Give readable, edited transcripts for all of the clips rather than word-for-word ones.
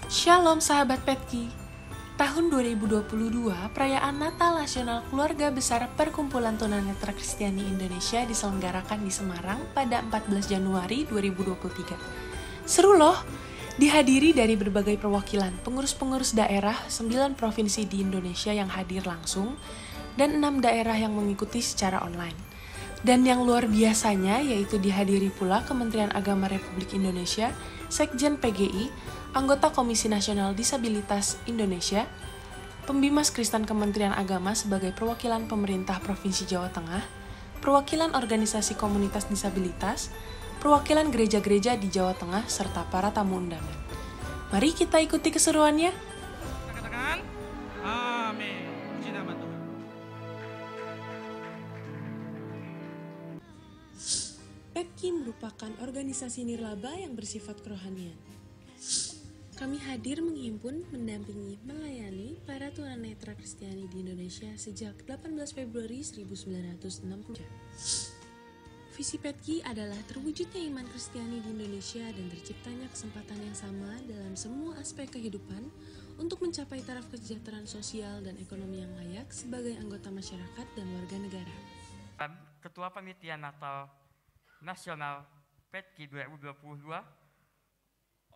Shalom sahabat Petki. Tahun 2022, perayaan Natal Nasional Keluarga Besar Perkumpulan Tunanetra Kristiani Indonesia diselenggarakan di Semarang pada 14 Januari 2023. Seru loh! Dihadiri dari berbagai perwakilan, pengurus-pengurus daerah 9 provinsi di Indonesia yang hadir langsung, dan 6 daerah yang mengikuti secara online. Dan yang luar biasanya yaitu dihadiri pula Kementerian Agama Republik Indonesia, Sekjen PGI, anggota Komisi Nasional Disabilitas Indonesia, Pembimas Kristen Kementerian Agama sebagai perwakilan pemerintah Provinsi Jawa Tengah, perwakilan organisasi komunitas disabilitas, perwakilan gereja-gereja di Jawa Tengah, serta para tamu undangan. Mari kita ikuti keseruannya. Katakan, amin. Puji nama Tuhan. Petki merupakan organisasi nirlaba yang bersifat kerohanian. Kami hadir menghimpun, mendampingi, melayani para tunanetra Kristiani di Indonesia sejak 18 Februari 1960. Visi Petki adalah terwujudnya iman Kristiani di Indonesia dan terciptanya kesempatan yang sama dalam semua aspek kehidupan untuk mencapai taraf kesejahteraan sosial dan ekonomi yang layak sebagai anggota masyarakat dan warga negara. Ketua Panitia Natal Nasional Petki 2022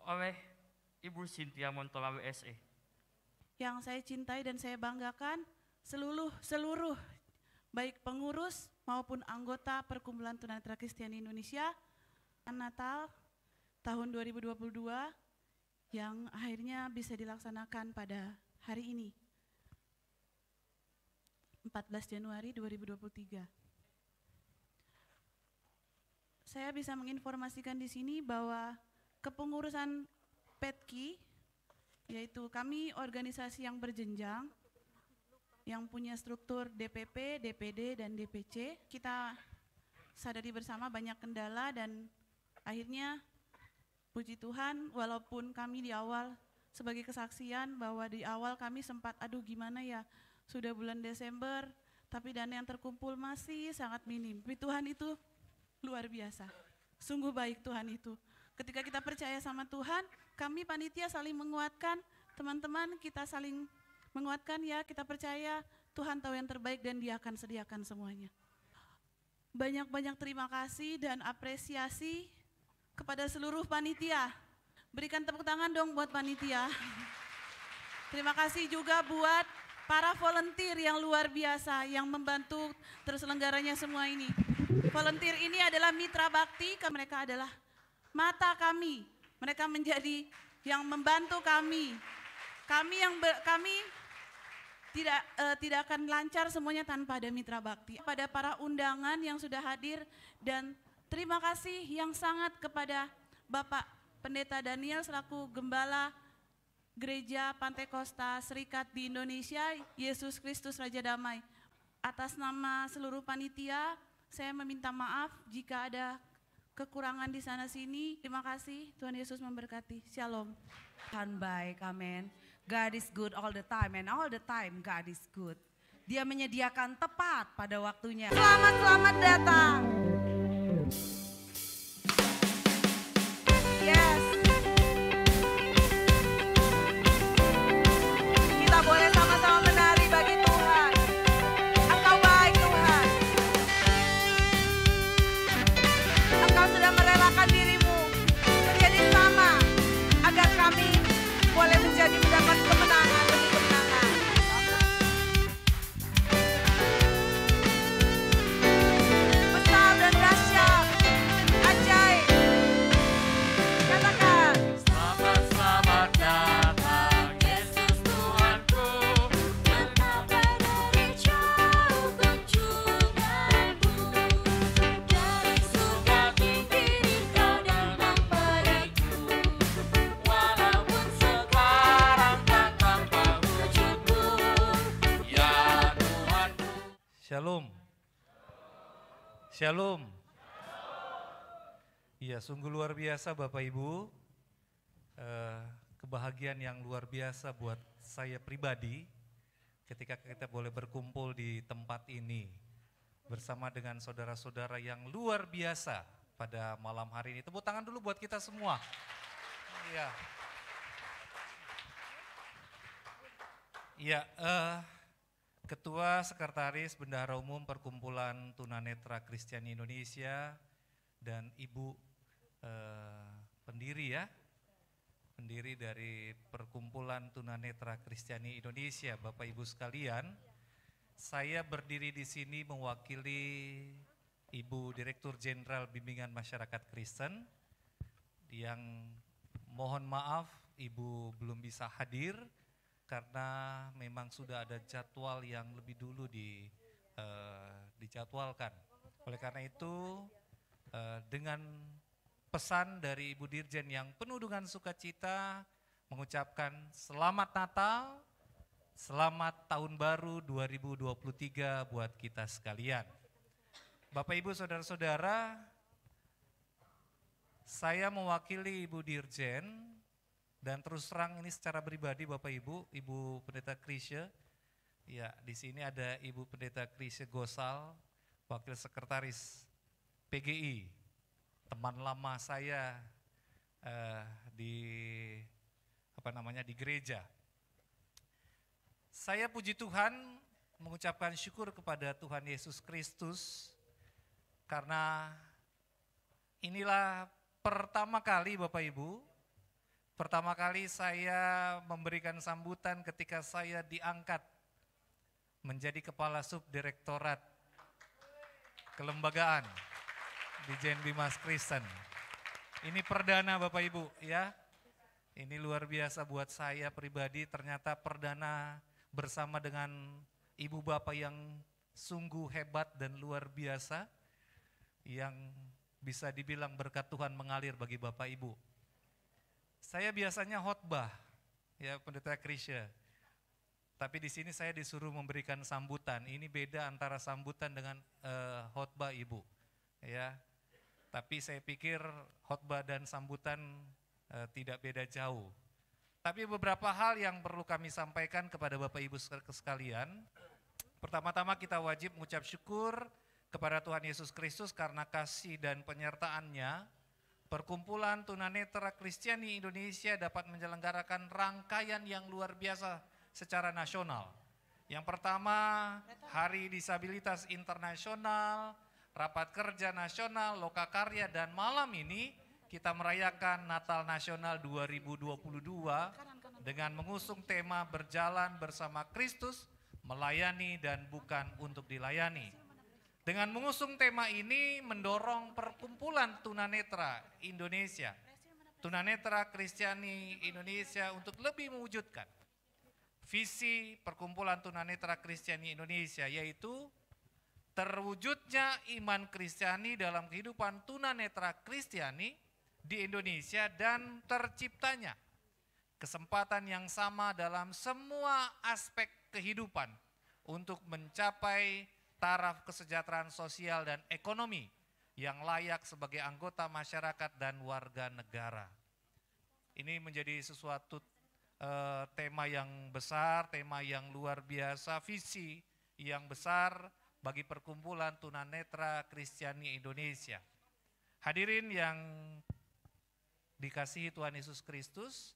oleh Ibu Cynthia Montola WSE. Yang saya cintai dan saya banggakan seluruh baik pengurus maupun anggota Perkumpulan Tunanetra Kristiani Indonesia Natal tahun 2022 yang akhirnya bisa dilaksanakan pada hari ini 14 Januari 2023. Saya bisa menginformasikan di sini bahwa kepengurusan Petki, yaitu kami organisasi yang berjenjang, yang punya struktur DPP, DPD, dan DPC. Kita sadari bersama banyak kendala dan akhirnya puji Tuhan walaupun kami di awal sebagai kesaksian bahwa di awal kami sempat gimana ya, sudah bulan Desember tapi dana yang terkumpul masih sangat minim. Tapi Tuhan itu luar biasa, sungguh baik Tuhan itu. Ketika kita percaya sama Tuhan, kami panitia saling menguatkan, teman-teman kita saling menguatkan ya, kita percaya Tuhan tahu yang terbaik dan Dia akan sediakan semuanya. Banyak-banyak terima kasih dan apresiasi kepada seluruh panitia. Berikan tepuk tangan dong buat panitia. Terima kasih juga buat para volunteer yang luar biasa yang membantu terselenggaranya semua ini. Volunteer ini adalah mitra bakti, mereka adalah mata kami, mereka menjadi yang membantu kami. Kami tidak akan lancar semuanya tanpa ada mitra bakti. Pada para undangan yang sudah hadir dan terima kasih yang sangat kepada Bapak Pendeta Daniel selaku Gembala Gereja Pantai Kosta Serikat di Indonesia, Yesus Kristus Raja Damai. Atas nama seluruh panitia, saya meminta maaf jika ada kekurangan di sana sini. Terima kasih, Tuhan Yesus memberkati. Shalom. Tuhan baik, amin. God is good all the time and all the time God is good. Dia menyediakan tepat pada waktunya. Selamat datang. Yes. Kita boleh sama-sama menari bagi Tuhan. Engkau baik Tuhan. Engkau sudah merelakan dirimu menjadi sama agar kami boleh mendapat kemenangan demi kemenangan. Besar dan dahsyat, ajaib. Katakan. Selamat datang Yesus Tuhanku. Mengapa dari jauh kunjunganmu, dari surga tinggi kau datang padaku. Walaupun sekarang tak tampak wujudmu, ya Tuhanku. Shalom. Shalom. Iya, sungguh luar biasa Bapak Ibu. Kebahagiaan yang luar biasa buat saya pribadi ketika kita boleh berkumpul di tempat ini bersama dengan saudara-saudara yang luar biasa pada malam hari ini. Tepuk tangan dulu buat kita semua. Iya. Ya, Ketua Sekretaris Bendahara Umum Perkumpulan Tunanetra Kristiani Indonesia dan Ibu pendiri ya, pendiri dari Perkumpulan Tunanetra Kristiani Indonesia, Bapak Ibu sekalian, saya berdiri di sini mewakili Ibu Direktur Jenderal Bimbingan Masyarakat Kristen yang mohon maaf Ibu belum bisa hadir karena memang sudah ada jadwal yang lebih dulu dijadwalkan. Oleh karena itu dengan pesan dari Ibu Dirjen yang penuh dengan sukacita mengucapkan selamat Natal, selamat Tahun Baru 2023 buat kita sekalian. Bapak Ibu Saudara-saudara, saya mewakili Ibu Dirjen dan terus terang ini secara pribadi Bapak Ibu, Ibu Pendeta Krisya, ya di sini ada Ibu Pendeta Krisya Gosal, Wakil Sekretaris PGI, teman lama saya di gereja. Saya puji Tuhan mengucapkan syukur kepada Tuhan Yesus Kristus karena inilah pertama kali Bapak Ibu, pertama kali saya memberikan sambutan ketika saya diangkat menjadi Kepala Subdirektorat Kelembagaan di Jen Bimas Kristen. Ini perdana Bapak Ibu ya, ini luar biasa buat saya pribadi, ternyata perdana bersama dengan Ibu Bapak yang sungguh hebat dan luar biasa, yang bisa dibilang berkat Tuhan mengalir bagi Bapak Ibu. Saya biasanya khotbah, ya Pendeta Krisya. Tapi di sini saya disuruh memberikan sambutan. Ini beda antara sambutan dengan khotbah Ibu, ya. Tapi saya pikir khotbah dan sambutan tidak beda jauh. Tapi beberapa hal yang perlu kami sampaikan kepada Bapak Ibu sekalian. Pertama-tama kita wajib mengucap syukur kepada Tuhan Yesus Kristus karena kasih dan penyertaan-Nya. Perkumpulan Tunanetra Kristiani Indonesia dapat menyelenggarakan rangkaian yang luar biasa secara nasional. Yang pertama, Hari Disabilitas Internasional, Rapat Kerja Nasional, Lokakarya, dan malam ini kita merayakan Natal Nasional 2022 dengan mengusung tema Berjalan Bersama Kristus, Melayani dan Bukan Untuk Dilayani. Dengan mengusung tema ini mendorong Perkumpulan Tunanetra Indonesia, Tunanetra Kristiani Indonesia untuk lebih mewujudkan visi Perkumpulan Tunanetra Kristiani Indonesia, yaitu terwujudnya iman Kristiani dalam kehidupan tunanetra Kristiani di Indonesia dan terciptanya kesempatan yang sama dalam semua aspek kehidupan untuk mencapai taraf kesejahteraan sosial dan ekonomi yang layak sebagai anggota masyarakat dan warga negara. Ini menjadi sesuatu tema yang besar, tema yang luar biasa, visi yang besar bagi Perkumpulan Tunanetra Kristiani Indonesia. Hadirin yang dikasihi Tuhan Yesus Kristus,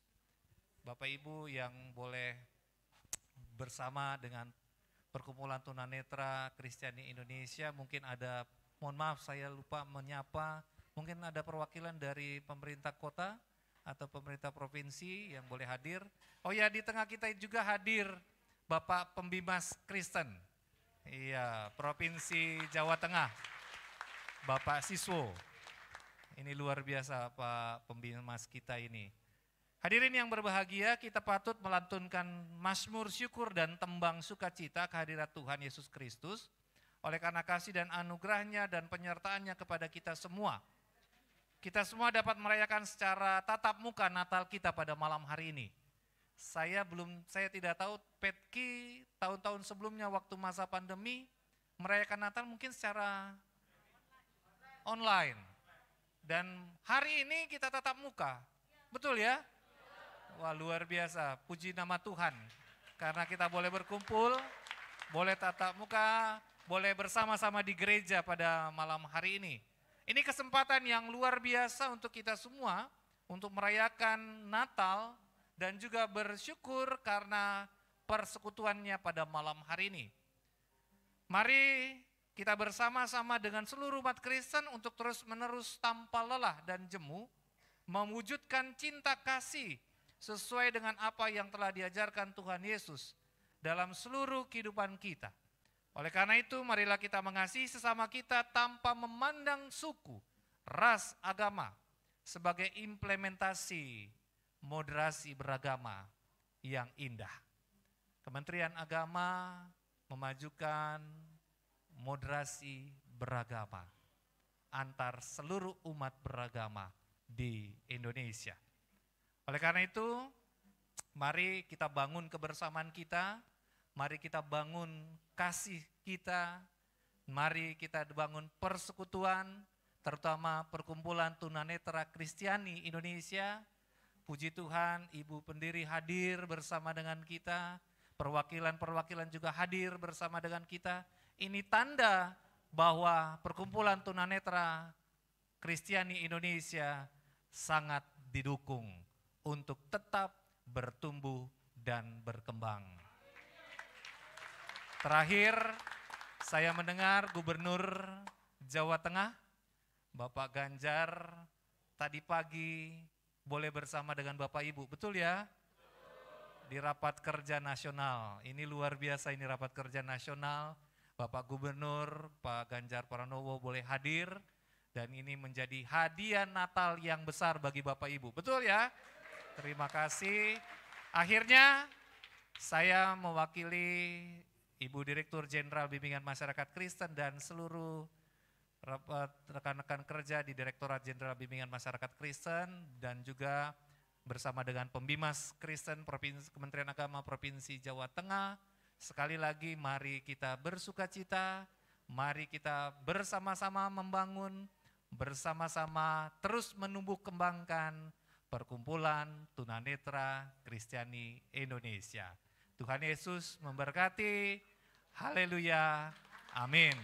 Bapak Ibu yang boleh bersama dengan Perkumpulan Tunanetra Kristiani Indonesia, mungkin ada, mohon maaf saya lupa menyapa, mungkin ada perwakilan dari pemerintah kota atau pemerintah provinsi yang boleh hadir. Oh ya, di tengah kita juga hadir Bapak Pembimas Kristen, iya, Provinsi Jawa Tengah, Bapak Siswo. Ini luar biasa Pak Pembimas kita ini. Hadirin yang berbahagia, kita patut melantunkan mazmur syukur dan tembang sukacita kehadirat Tuhan Yesus Kristus oleh karena kasih dan anugerahnya dan penyertaannya kepada kita semua. Kita semua dapat merayakan secara tatap muka Natal kita pada malam hari ini. Saya tidak tahu Petki tahun-tahun sebelumnya waktu masa pandemi merayakan Natal mungkin secara online. Dan hari ini kita tatap muka, betul ya? Wah, luar biasa, puji nama Tuhan. Karena kita boleh berkumpul, boleh tatap muka, boleh bersama-sama di gereja pada malam hari ini. Ini kesempatan yang luar biasa untuk kita semua, untuk merayakan Natal dan juga bersyukur karena persekutuannya pada malam hari ini. Mari kita bersama-sama dengan seluruh umat Kristen untuk terus-menerus tanpa lelah dan jemu mewujudkan cinta kasih sesuai dengan apa yang telah diajarkan Tuhan Yesus dalam seluruh kehidupan kita. Oleh karena itu, marilah kita mengasihi sesama kita tanpa memandang suku, ras, agama sebagai implementasi moderasi beragama yang indah. Kementerian Agama memajukan moderasi beragama antar seluruh umat beragama di Indonesia. Oleh karena itu, mari kita bangun kebersamaan kita, mari kita bangun kasih kita, mari kita bangun persekutuan, terutama perkumpulan tunanetra Kristiani Indonesia. Puji Tuhan, Ibu pendiri hadir bersama dengan kita, perwakilan-perwakilan juga hadir bersama dengan kita. Ini tanda bahwa perkumpulan tunanetra Kristiani Indonesia sangat didukung untuk tetap bertumbuh dan berkembang. Terakhir, saya mendengar Gubernur Jawa Tengah, Bapak Ganjar, tadi pagi boleh bersama dengan Bapak Ibu, betul ya? Di rapat kerja nasional, ini luar biasa, ini rapat kerja nasional, Bapak Gubernur, Pak Ganjar Pranowo boleh hadir, dan ini menjadi hadiah Natal yang besar bagi Bapak Ibu, betul ya? Terima kasih. Akhirnya saya mewakili Ibu Direktur Jenderal Bimbingan Masyarakat Kristen dan seluruh rekan-rekan kerja di Direktorat Jenderal Bimbingan Masyarakat Kristen dan juga bersama dengan Pembimas Kristen Kementerian Agama Provinsi Jawa Tengah. Sekali lagi mari kita bersukacita, mari kita bersama-sama membangun, bersama-sama terus menumbuh kembangkan perkumpulan tunanetra Kristiani Indonesia. Tuhan Yesus memberkati, haleluya, amin.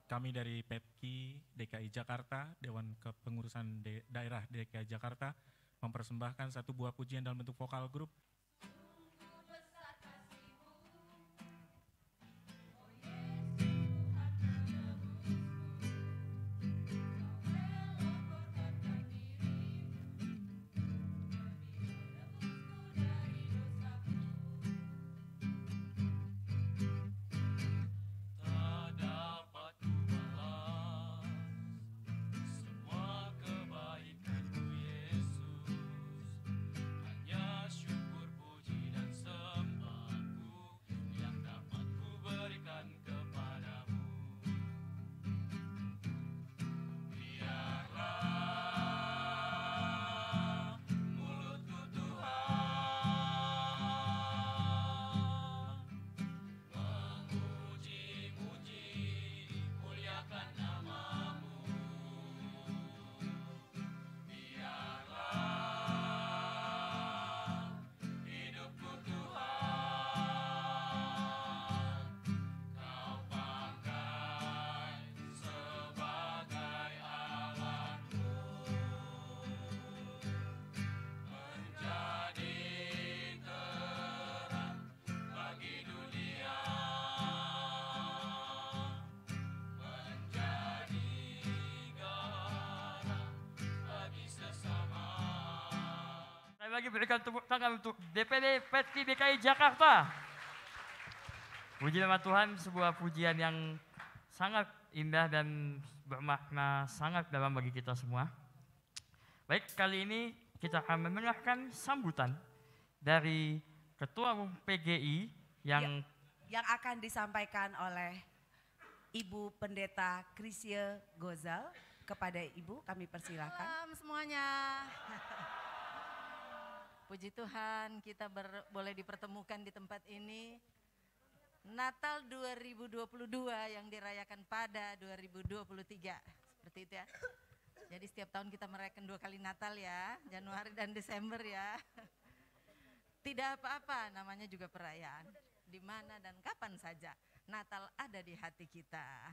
Kami dari PEPKI DKI Jakarta, Dewan Kepengurusan Daerah DKI Jakarta, mempersembahkan satu buah pujian dalam bentuk vokal grup. Tak dapat ku balas semua kebaikan-Mu Yesus. Hanya syukur, puji dan sembahku yang dapat ku berikan kepadamu. Biarlah mulutku Tuhan memuji-muji, muliakan nama-Mu. Biarlah hidupku Tuhan Kau pakai sebagai alatmu, menjadi terang bagi dunia, menjadi garam bagi sesama. Sekali lagi berikan tepuk tangan untuk DPD PEPKI DKI Jakarta. Puji nama Tuhan, sebuah pujian yang sangat indah dan bermakna sangat dalam bagi kita semua. Baik, kali ini kita akan mendengarkan sambutan dari Ketua Umum PGI yang yang akan disampaikan oleh Ibu Pendeta Krisye Gozal. Kepada Ibu kami persilakan. Salam semuanya. Puji Tuhan kita boleh dipertemukan di tempat ini. Natal 2022 yang dirayakan pada 2023. Seperti itu ya. Jadi setiap tahun kita merayakan 2 kali Natal ya. Januari dan Desember ya. Tidak apa-apa, namanya juga perayaan. Di mana dan kapan saja Natal ada di hati kita.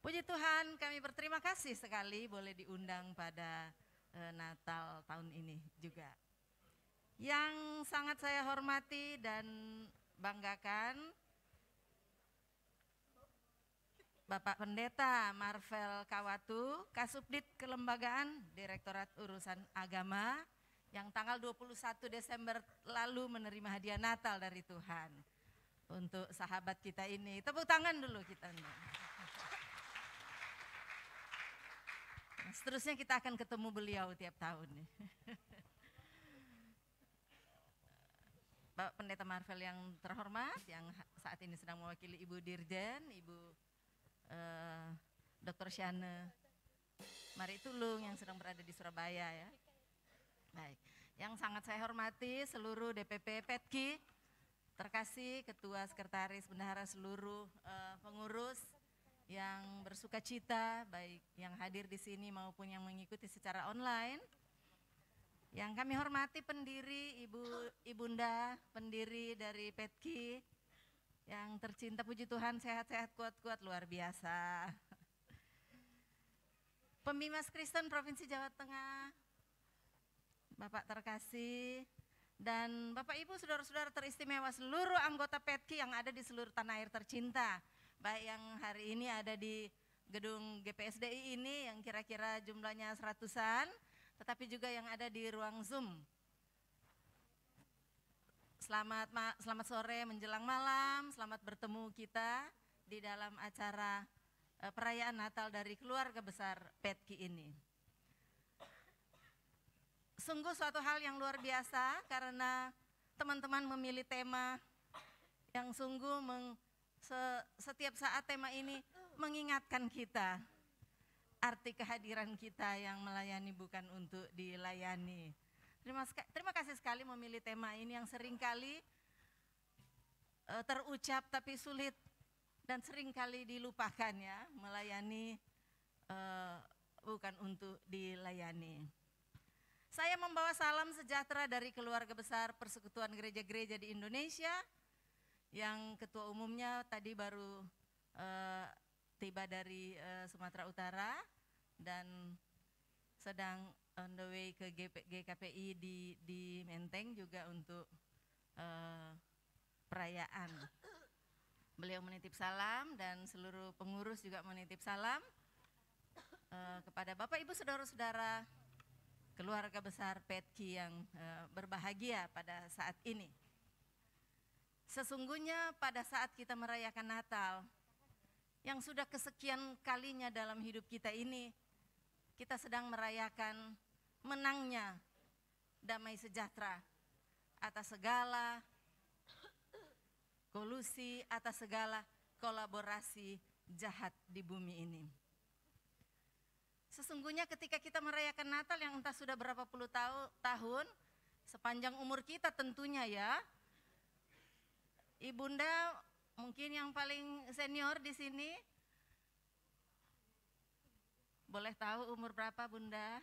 Puji Tuhan, kami berterima kasih sekali boleh diundang pada Natal tahun ini juga. Yang sangat saya hormati dan banggakan, Bapak Pendeta Marvel Kawatu, Kasubdit Kelembagaan Direktorat Urusan Agama, yang tanggal 21 Desember lalu menerima hadiah Natal dari Tuhan untuk sahabat kita ini. Tepuk tangan dulu kita. Seterusnya kita akan ketemu beliau tiap tahun. Bapak Pendeta Marvel yang terhormat, yang saat ini sedang mewakili Ibu Dirjen, Ibu Dr. Syane Mari Tulung yang sedang berada di Surabaya ya. Baik, yang sangat saya hormati seluruh DPP Petki, terkasih Ketua Sekretaris Bendahara seluruh pengurus yang bersuka cita, baik yang hadir di sini maupun yang mengikuti secara online. Yang kami hormati pendiri, Ibunda pendiri dari Petki, yang tercinta, puji Tuhan, sehat-sehat, kuat-kuat, luar biasa. Pembimas Kristen Provinsi Jawa Tengah, Bapak terkasih, dan Bapak Ibu saudara-saudara teristimewa seluruh anggota Petki yang ada di seluruh tanah air tercinta, baik yang hari ini ada di gedung GPSDI ini yang kira-kira jumlahnya 100-an, tetapi juga yang ada di ruang Zoom. Selamat sore menjelang malam, selamat bertemu kita di dalam acara perayaan Natal dari keluarga besar Petki ini. Sungguh suatu hal yang luar biasa karena teman-teman memilih tema yang sungguh setiap saat tema ini mengingatkan kita arti kehadiran kita yang melayani bukan untuk dilayani. Terima kasih sekali memilih tema ini yang seringkali terucap tapi sulit dan seringkali dilupakan ya, melayani bukan untuk dilayani. Saya membawa salam sejahtera dari keluarga besar Persekutuan Gereja-Gereja di Indonesia yang ketua umumnya tadi baru tiba dari Sumatera Utara dan sedang on the way ke GKPI di Menteng juga untuk perayaan. Beliau menitip salam dan seluruh pengurus juga menitip salam kepada Bapak Ibu saudara-saudara keluarga besar Petki yang berbahagia pada saat ini. Sesungguhnya pada saat kita merayakan Natal, yang sudah kesekian kalinya dalam hidup kita ini, kita sedang merayakan menangnya damai sejahtera atas segala kolusi, atas segala kolaborasi jahat di bumi ini. Sesungguhnya ketika kita merayakan Natal yang entah sudah berapa puluh tahun, sepanjang umur kita tentunya ya, Ibunda mungkin yang paling senior di sini, boleh tahu umur berapa Bunda?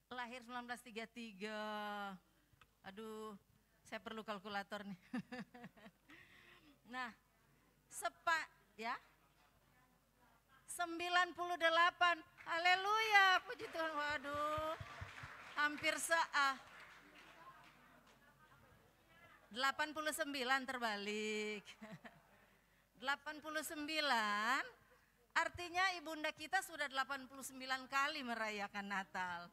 Lahir 1933. Aduh, saya perlu kalkulator nih. Nah, ya. 98. Haleluya, puji Tuhan. Waduh. Hampir 89 terbalik. 89 artinya ibunda kita sudah 89 kali merayakan Natal.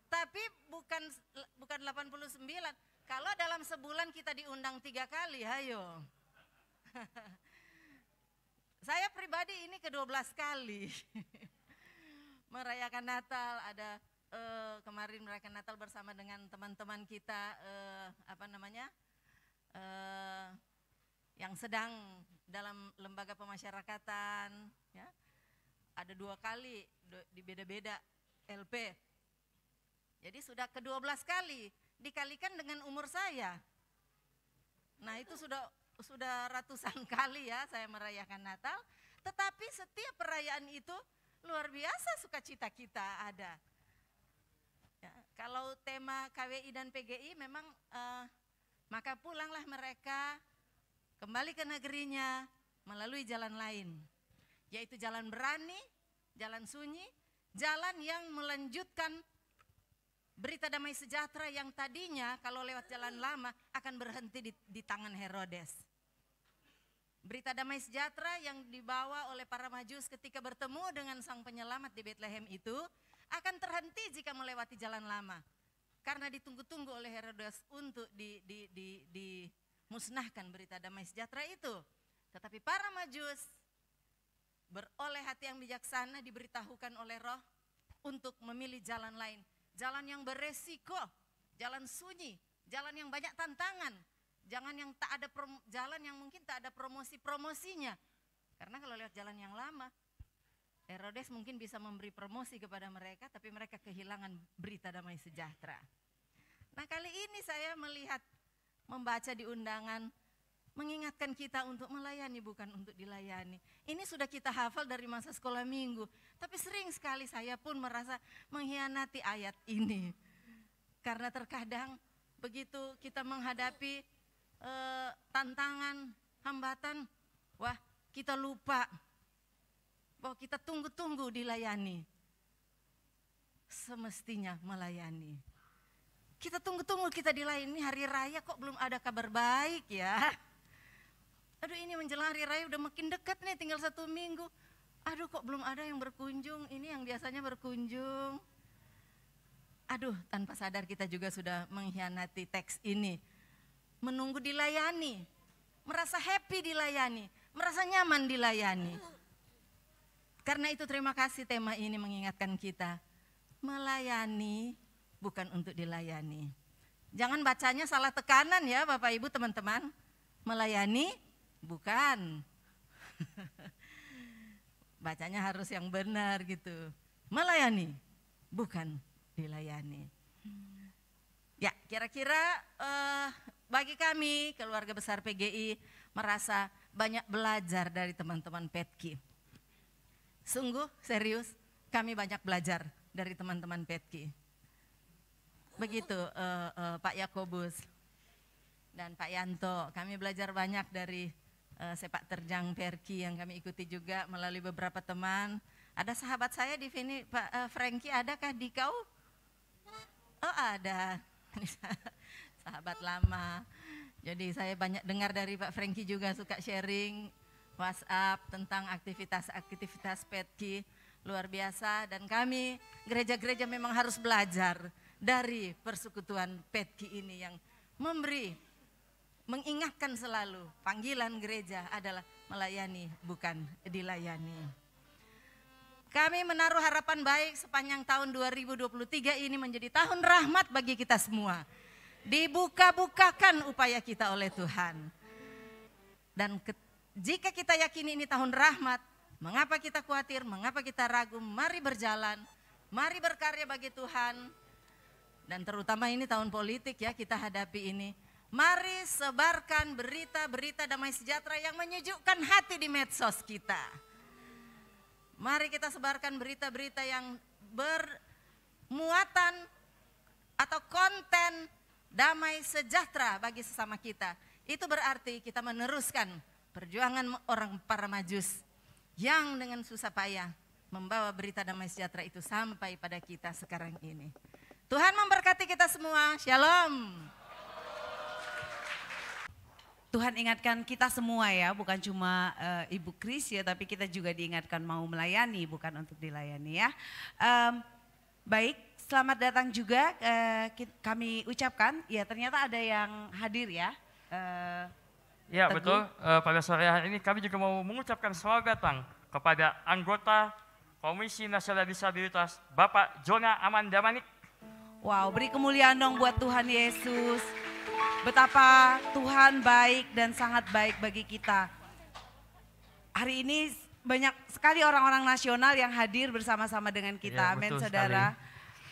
Tapi bukan 89. Kalau dalam sebulan kita diundang 3 kali, ayo. Saya pribadi ini ke-12 kali. Merayakan Natal, ada kemarin merayakan Natal bersama dengan teman-teman kita yang sedang dalam lembaga pemasyarakatan ya. Ada 2 kali di beda-beda LP. Jadi sudah ke-12 kali dikalikan dengan umur saya. Nah, itu sudah ratusan kali ya saya merayakan Natal, tetapi setiap perayaan itu luar biasa sukacita kita ada. Ya, kalau tema KWI dan PGI memang maka pulanglah mereka kembali ke negerinya melalui jalan lain. yaitu jalan berani, jalan sunyi, jalan yang melanjutkan berita damai sejahtera yang tadinya kalau lewat jalan lama akan berhenti di tangan Herodes. Berita damai sejahtera yang dibawa oleh para majus ketika bertemu dengan sang penyelamat di Bethlehem itu akan terhenti jika melewati jalan lama. Karena ditunggu-tunggu oleh Herodes untuk dimusnahkan berita damai sejahtera itu. Tetapi para majus beroleh hati yang bijaksana diberitahukan oleh Roh untuk memilih jalan lain. Jalan yang beresiko, jalan sunyi, jalan yang banyak tantangan, jalan yang mungkin tak ada promosi-promosinya. Karena kalau lewat jalan yang lama, Herodes mungkin bisa memberi promosi kepada mereka, tapi mereka kehilangan berita damai sejahtera. Nah, kali ini saya melihat, membaca di undangan, mengingatkan kita untuk melayani bukan untuk dilayani. Ini sudah kita hafal dari masa sekolah minggu, tapi sering sekali saya pun merasa mengkhianati ayat ini. Karena terkadang begitu kita menghadapi tantangan, hambatan, wah kita lupa bahwa kita tunggu-tunggu dilayani. Semestinya melayani. Kita tunggu-tunggu kita dilayani, hari raya kok belum ada kabar baik ya. Aduh, ini menjelang hari raya udah makin dekat nih, tinggal 1 minggu. Aduh, kok belum ada yang berkunjung, ini yang biasanya berkunjung. Aduh, tanpa sadar kita juga sudah mengkhianati teks ini. Menunggu dilayani, merasa happy dilayani, merasa nyaman dilayani. Karena itu terima kasih tema ini mengingatkan kita. Melayani bukan untuk dilayani. Jangan bacanya salah tekanan ya Bapak Ibu teman-teman. Melayani bukan. Bacanya harus yang benar gitu. Melayani, bukan dilayani. Ya, kira-kira bagi kami keluarga besar PGI merasa banyak belajar dari teman-teman Petki. Sungguh serius, kami banyak belajar dari teman-teman Petki. Begitu Pak Yakobus dan Pak Yanto, kami belajar banyak dari sepak terjang Perki yang kami ikuti juga melalui beberapa teman. Ada sahabat saya di sini, Pak Frankie, adakah di kau? Oh ada, sahabat lama. Jadi saya banyak dengar dari Pak Frankie juga suka sharing WhatsApp tentang aktivitas-aktivitas Petki, luar biasa. Dan kami gereja-gereja memang harus belajar dari persekutuan Petki ini yang mengingatkan selalu panggilan gereja adalah melayani bukan dilayani. Kami menaruh harapan baik sepanjang tahun 2023 ini menjadi tahun rahmat bagi kita semua. Dibuka-bukakan upaya kita oleh Tuhan. Dan jika kita yakini ini tahun rahmat, mengapa kita khawatir, mengapa kita ragu, mari berjalan, mari berkarya bagi Tuhan. Dan terutama ini tahun politik ya kita hadapi ini. Mari sebarkan berita-berita damai sejahtera yang menyejukkan hati di medsos kita. Mari kita sebarkan berita-berita yang bermuatan atau konten damai sejahtera bagi sesama kita. Itu berarti kita meneruskan perjuangan para majus yang dengan susah payah membawa berita damai sejahtera itu sampai pada kita sekarang ini. Tuhan memberkati kita semua. Shalom. Tuhan ingatkan kita semua ya, bukan cuma Ibu Kris ya, tapi kita juga diingatkan mau melayani, bukan untuk dilayani ya. Baik, selamat datang juga kami ucapkan, ya ternyata ada yang hadir ya. Ya Teguh. betul, pada sore hari ini kami juga mau mengucapkan selamat datang kepada anggota Komisi Nasional Disabilitas Bapak Jona Amanda Manik. Wow, beri kemuliaan dong buat Tuhan Yesus. Betapa Tuhan baik dan sangat baik bagi kita. Hari ini banyak sekali orang-orang nasional yang hadir bersama-sama dengan kita. Ya, Amin betul saudara.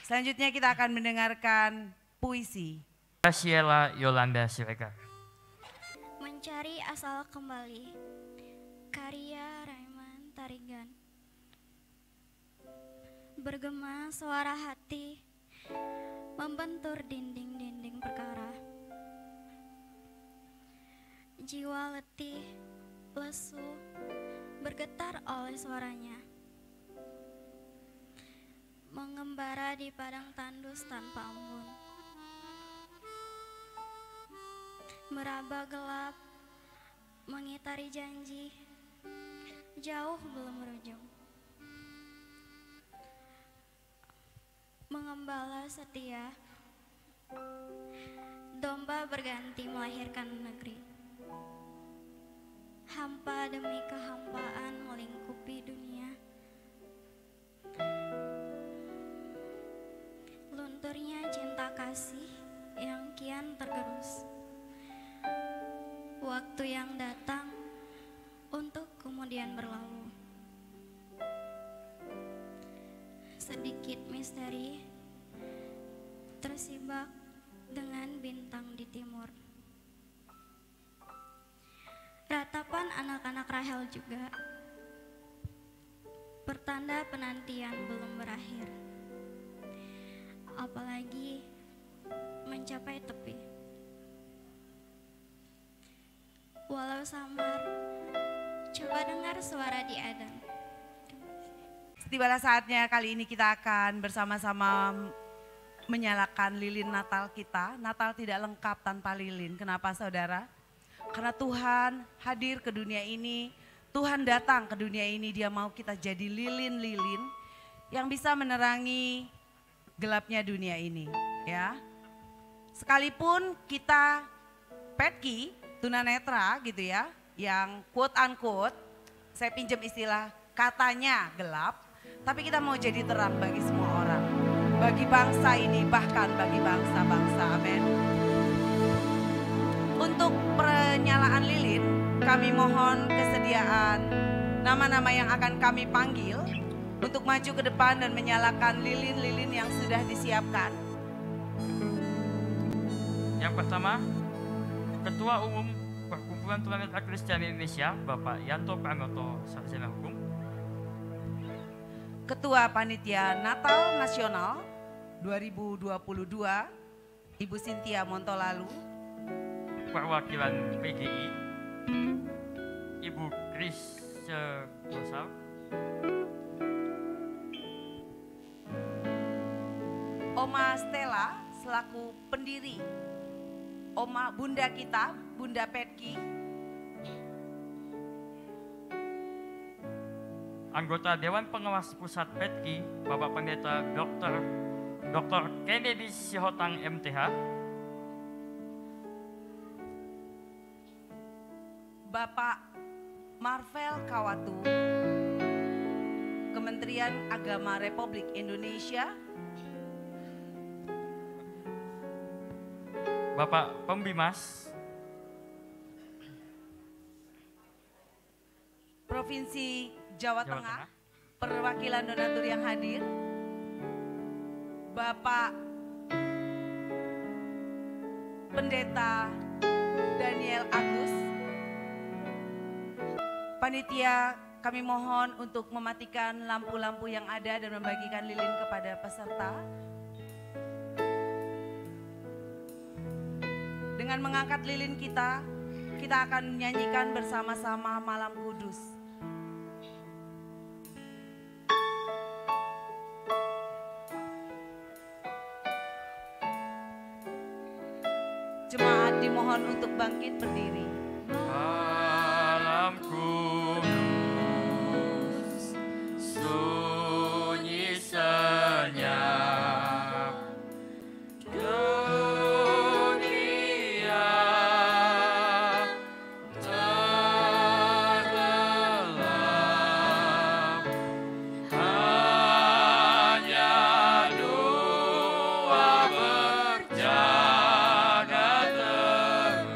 Selanjutnya kita akan mendengarkan puisi. Graciela Yolanda Siregar. Mencari asal kembali. Karya Raiman Tarigan. Bergema suara hati, membentur dinding-dinding perkara. Jiwa letih, lesu, bergetar oleh suaranya. Mengembara di padang tandus tanpa embun. Meraba gelap, mengitari janji, jauh belum berujung. Mengembala setia, domba berganti melahirkan negeri. Hampa demi kehampaan melingkupi dunia. Lunturnya cinta kasih yang kian tergerus. Waktu yang datang untuk kemudian berlalu. Sedikit misteri tersibak dengan bintang di timur. Ratapan anak-anak Rahel juga pertanda penantian belum berakhir, apalagi mencapai tepi. Walau samar, coba dengar suara di Adan. Tibalah saatnya kali ini kita akan bersama-sama menyalakan lilin Natal kita. Natal tidak lengkap tanpa lilin. Kenapa saudara? Karena Tuhan hadir ke dunia ini, Tuhan datang ke dunia ini, Dia mau kita jadi lilin-lilin yang bisa menerangi gelapnya dunia ini, ya. Sekalipun kita petki, tunanetra gitu ya, yang quote unquote, saya pinjam istilah katanya gelap, tapi kita mau jadi terang bagi semua orang, bagi bangsa ini, bahkan bagi bangsa-bangsa, amin. Untuk penyalaan lilin, kami mohon kesediaan nama-nama yang akan kami panggil untuk maju ke depan dan menyalakan lilin-lilin yang sudah disiapkan. Yang pertama, Ketua Umum Perkumpulan Tunanetra Kristiani Indonesia, Bapak Yanto Pranoto, Sarjana Hukum. Ketua Panitia Natal Nasional 2022, Ibu Cynthia Montolalu. Perwakilan PGI, Ibu Chris Gosal. Oma Stella selaku pendiri Oma Bunda kita, Bunda Petki. Anggota Dewan Pengawas Pusat Petki, Bapak Pendeta Dr. Kennedy Sihotang MTH. Bapak Marvel Kawatu, Kementerian Agama Republik Indonesia. Bapak Pembimas, Provinsi Jawa Tengah, perwakilan donatur yang hadir. Bapak Pendeta Daniel Agus. Panitia, kami mohon untuk mematikan lampu-lampu yang ada dan membagikan lilin kepada peserta. Dengan mengangkat lilin kita akan menyanyikan bersama-sama Malam Kudus. Jemaat dimohon untuk bangkit berdiri. Malam kudus, sunyi senyap, dunia terlelap, hanya dua berjaga terus.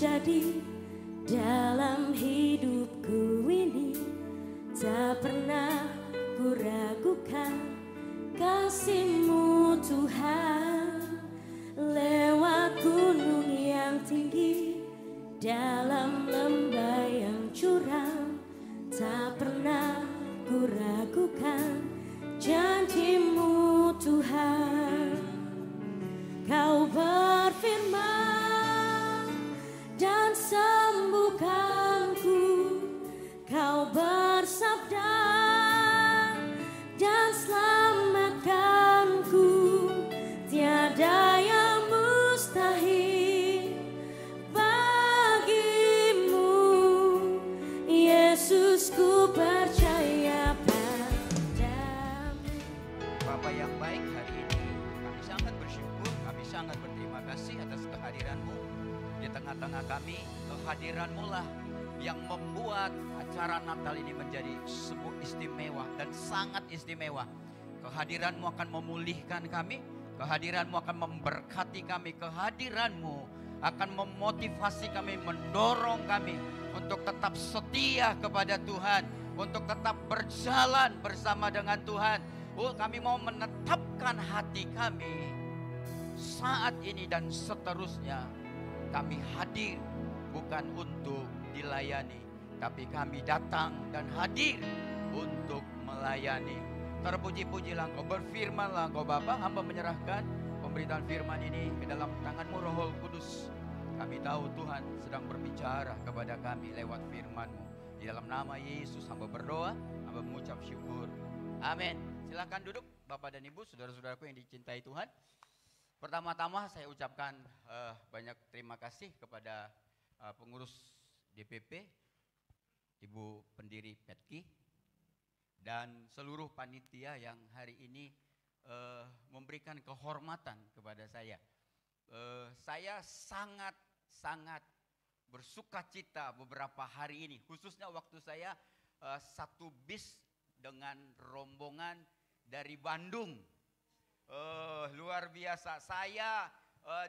terjadi dalam hidupku ini, tak pernah ku ragukan kasih-Mu Tuhan. Lewat gunung yang tinggi, dalam lembah yang curam, tak pernah ku ragukan janji-Mu Tuhan. Kau berfirman dan sembuhkanku, Kau bersabda dan selamatkanku. Tiada yang mustahil bagimu, Yesus, ku percaya padamu. Bapa yang baik, hari ini kami sangat bersyukur, kami sangat berterima kasih atas kehadiran-Mu di tengah-tengah kami. Kehadiran-Mu lah yang membuat acara Natal ini menjadi sebuah istimewa dan sangat istimewa. Kehadiran-Mu akan memulihkan kami, kehadiran-Mu akan memberkati kami, kehadiran-Mu akan memotivasi kami, mendorong kami untuk tetap setia kepada Tuhan, untuk tetap berjalan bersama dengan Tuhan. Kami mau menetapkan hati kami saat ini dan seterusnya. Kami hadir bukan untuk dilayani, tapi kami datang dan hadir untuk melayani. Terpuji-pujilah Engkau, berfirmanlah Engkau Bapa. Hamba menyerahkan pemberitaan firman ini ke dalam tangan-Mu Roh Kudus. Kami tahu Tuhan sedang berbicara kepada kami lewat firman-Mu. Di dalam nama Yesus hamba berdoa, hamba mengucap syukur. Amin. Silakan duduk Bapak dan Ibu, saudara-saudaraku yang dicintai Tuhan. Pertama-tama saya ucapkan banyak terima kasih kepada pengurus DPP, Ibu pendiri PETKI, dan seluruh panitia yang hari ini memberikan kehormatan kepada saya. Saya sangat bersukacita beberapa hari ini, khususnya waktu saya satu bis dengan rombongan dari Bandung. Luar biasa, saya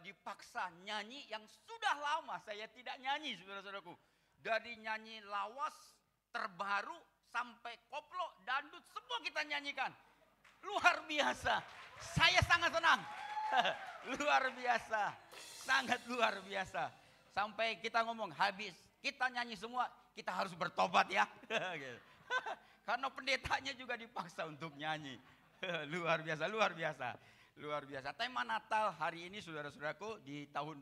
dipaksa nyanyi yang sudah lama saya tidak nyanyi, saudara-saudaraku. Dari nyanyi lawas terbaru sampai koplo, dangdut, semua kita nyanyikan. Luar biasa, saya sangat senang. Luar biasa, sangat luar biasa. Sampai kita ngomong habis, kita nyanyi semua, kita harus bertobat ya. Karena pendetanya juga dipaksa untuk nyanyi. Luar biasa, luar biasa, luar biasa. Tema Natal hari ini, saudara-saudaraku, di tahun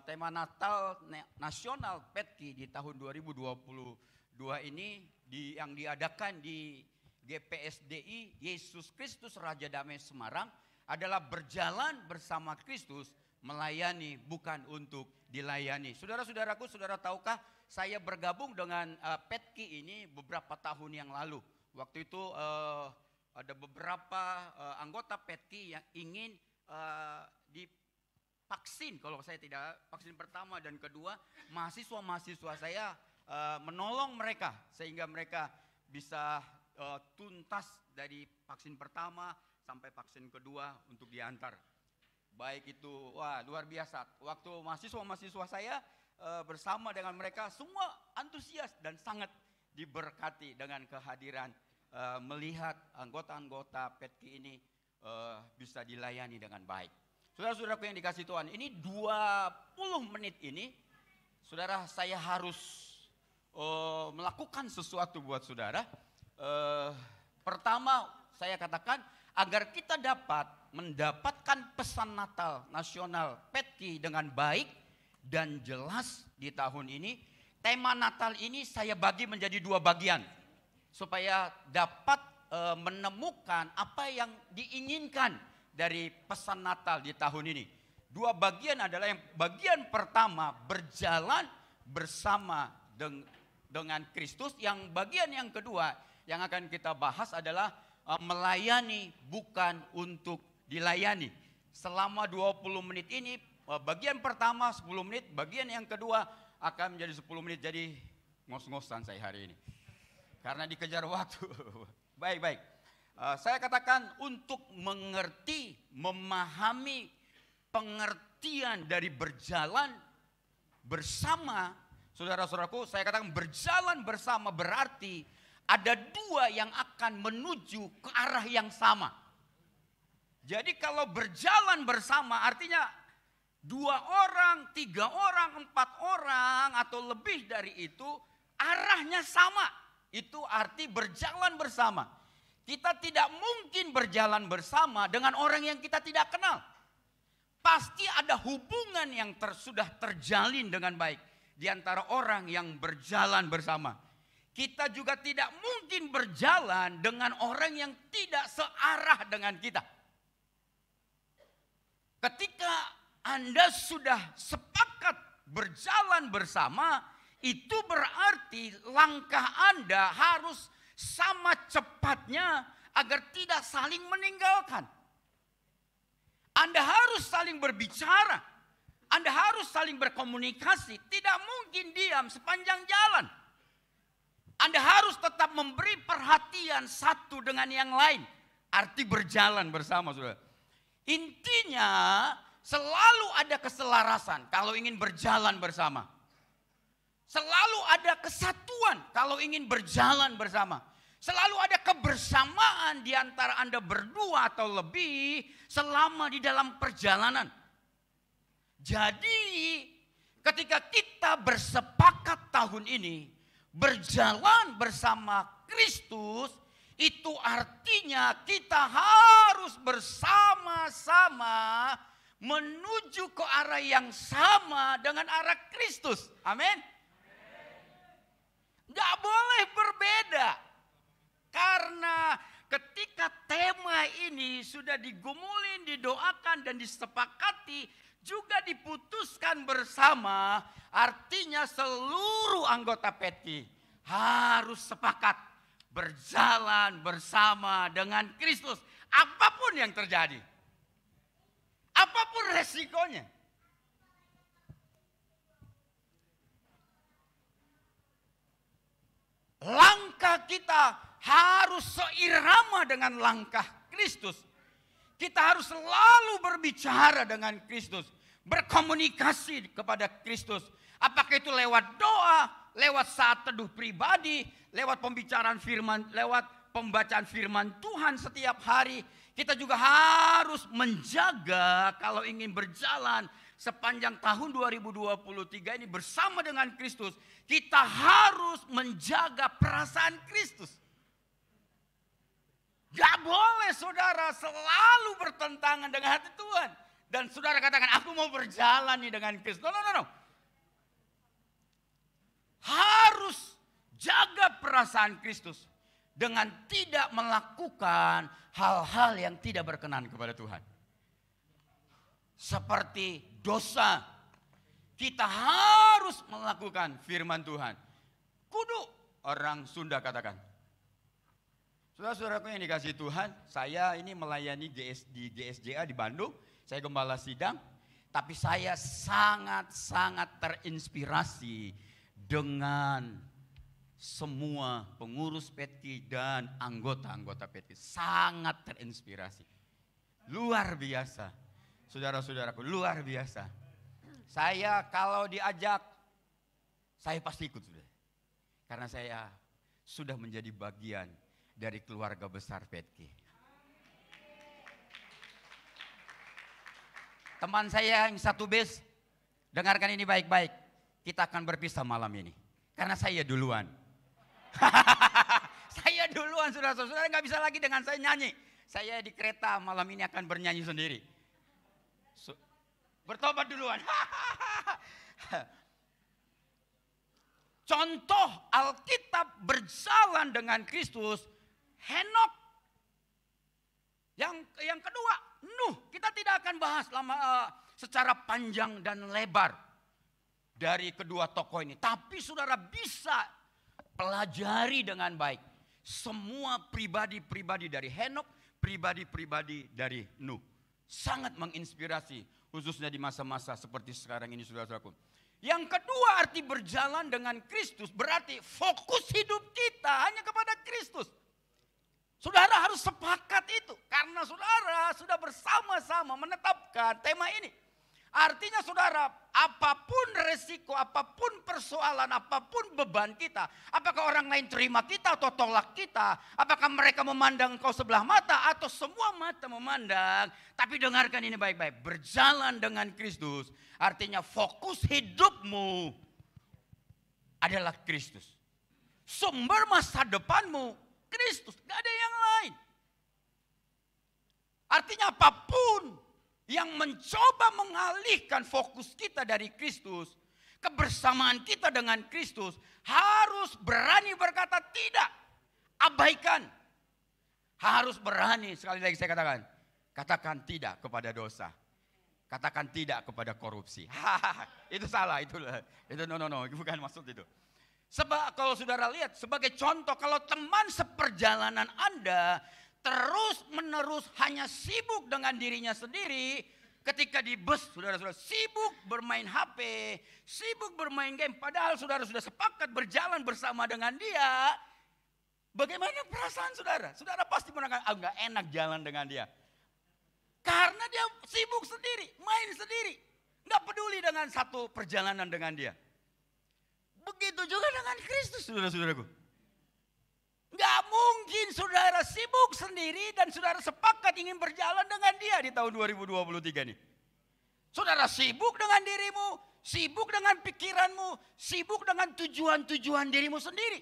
tema Natal nasional PETKI di tahun 2022 ini yang diadakan di GPSDI Yesus Kristus Raja Damai Semarang adalah berjalan bersama Kristus, melayani bukan untuk dilayani. Saudara-saudaraku, saudara tahukah saya bergabung dengan PETKI ini beberapa tahun yang lalu. Waktu itu ada beberapa anggota PETKI yang ingin divaksin, kalau saya tidak, vaksin pertama dan kedua, mahasiswa-mahasiswa saya menolong mereka sehingga mereka bisa tuntas dari vaksin pertama sampai vaksin kedua untuk diantar. Baik itu, wah luar biasa. Waktu mahasiswa-mahasiswa saya bersama dengan mereka semua antusias dan sangat diberkati dengan kehadiran melihat anggota-anggota PETKI ini bisa dilayani dengan baik. Saudara-saudaraku yang dikasih Tuhan, ini 20 menit ini, saudara, saya harus melakukan sesuatu buat saudara. Pertama, saya katakan agar kita dapat mendapatkan pesan Natal nasional PETKI dengan baik dan jelas di tahun ini. Tema Natal ini saya bagi menjadi 2 bagian supaya dapat menemukan apa yang diinginkan dari pesan Natal di tahun ini. 2 bagian adalah yang bagian pertama berjalan bersama dengan Kristus. Yang bagian yang kedua yang akan kita bahas adalah melayani bukan untuk dilayani. Selama 20 menit ini, bagian pertama 10 menit, bagian yang kedua akan menjadi 10 menit. Jadi ngos-ngosan saya hari ini karena dikejar waktu. Baik-baik. Saya katakan untuk mengerti, memahami pengertian dari berjalan bersama, saudara-saudaraku, saya katakan berjalan bersama berarti ada dua yang akan menuju ke arah yang sama. Jadi kalau berjalan bersama artinya 2 orang, 3 orang, 4 orang atau lebih dari itu arahnya sama. Itu arti berjalan bersama. Kita tidak mungkin berjalan bersama dengan orang yang kita tidak kenal. Pasti ada hubungan yang sudah terjalin dengan baik di antara orang yang berjalan bersama. Kita juga tidak mungkin berjalan dengan orang yang tidak searah dengan kita. Ketika Anda sudah sepakat berjalan bersama, itu berarti langkah Anda harus sama cepatnya agar tidak saling meninggalkan. Anda harus saling berbicara. Anda harus saling berkomunikasi. Tidak mungkin diam sepanjang jalan. Anda harus tetap memberi perhatian satu dengan yang lain. Arti berjalan bersama, saudara. Intinya selalu ada keselarasan kalau ingin berjalan bersama. Selalu ada kesatuan kalau ingin berjalan bersama. Selalu ada kebersamaan di antara Anda berdua atau lebih selama di dalam perjalanan. Jadi ketika kita bersepakat tahun ini berjalan bersama Kristus, itu artinya kita harus bersama-sama menuju ke arah yang sama dengan arah Kristus. Amin. Gak boleh berbeda. Karena ketika tema ini sudah digumulin, didoakan dan disepakati, juga diputuskan bersama, artinya seluruh anggota PETKI harus sepakat berjalan bersama dengan Kristus. Apapun yang terjadi. Apapun resikonya. Langkah kita harus seirama dengan langkah Kristus. Kita harus selalu berbicara dengan Kristus. Berkomunikasi kepada Kristus. Apakah itu lewat doa, lewat saat teduh pribadi, lewat pembicaraan firman, lewat pembacaan firman Tuhan setiap hari. Kita juga harus menjaga kalau ingin berjalan sepanjang tahun 2023 ini bersama dengan Kristus. Kita harus menjaga perasaan Kristus. Gak boleh saudara selalu bertentangan dengan hati Tuhan. Dan saudara katakan, aku mau berjalan nih dengan Kristus. No. Harus jaga perasaan Kristus. Dengan tidak melakukan hal-hal yang tidak berkenan kepada Tuhan. Seperti dosa. Kita harus melakukan firman Tuhan. Kudu, orang Sunda katakan. Saudara-saudaraku yang dikasihi Tuhan, saya ini melayani di GSJA di Bandung, saya gembala sidang, tapi saya sangat-sangat terinspirasi dengan semua pengurus PETKI dan anggota-anggota PETKI. Sangat terinspirasi. Luar biasa. Saudara-saudaraku, luar biasa. Saya kalau diajak, saya pasti ikut sudah. Karena saya sudah menjadi bagian dari keluarga besar PETKI. Teman saya yang satu base, dengarkan ini baik-baik. Kita akan berpisah malam ini. Karena saya duluan. Saya duluan, saudara-saudara nggak bisa lagi dengan saya nyanyi. Saya di kereta malam ini akan bernyanyi sendiri. Bertobat duluan. Contoh Alkitab berjalan dengan Kristus, Henok. Yang kedua, Nuh. Kita tidak akan bahas secara panjang dan lebar dari kedua tokoh ini. Tapi saudara bisa pelajari dengan baik. Semua pribadi-pribadi dari Henok, pribadi-pribadi dari Nuh. Sangat menginspirasi, khususnya di masa-masa seperti sekarang ini, saudara-saudaraku. Yang kedua, arti berjalan dengan Kristus berarti fokus hidup kita hanya kepada Kristus. Saudara harus sepakat itu, karena saudara sudah bersama-sama menetapkan tema ini. Artinya saudara, apapun resiko, apapun persoalan, apapun beban kita, apakah orang lain terima kita atau tolak kita, apakah mereka memandang engkau sebelah mata atau semua mata memandang, tapi dengarkan ini baik-baik, berjalan dengan Kristus, artinya fokus hidupmu adalah Kristus. Sumber masa depanmu Kristus, gak ada yang lain. Artinya apapun yang mencoba mengalihkan fokus kita dari Kristus, kebersamaan kita dengan Kristus, harus berani berkata tidak, abaikan. Harus berani, sekali lagi saya katakan tidak kepada dosa. Katakan tidak kepada korupsi. Itu salah, itu no, bukan maksud itu. Sebab kalau saudara lihat sebagai contoh, kalau teman seperjalanan Anda terus menerus hanya sibuk dengan dirinya sendiri, ketika di bus saudara-saudara sibuk bermain HP, sibuk bermain game, padahal saudara sudah sepakat berjalan bersama dengan dia, bagaimana perasaan saudara? Saudara pasti mengatakan, enggak enak jalan dengan dia. Karena dia sibuk sendiri, main sendiri, enggak peduli dengan satu perjalanan dengan dia. Begitu juga dengan Kristus, saudara-saudaraku. Gak mungkin saudara sibuk sendiri dan saudara sepakat ingin berjalan dengan dia di tahun 2023 ini. Saudara sibuk dengan dirimu, sibuk dengan pikiranmu, sibuk dengan tujuan-tujuan dirimu sendiri.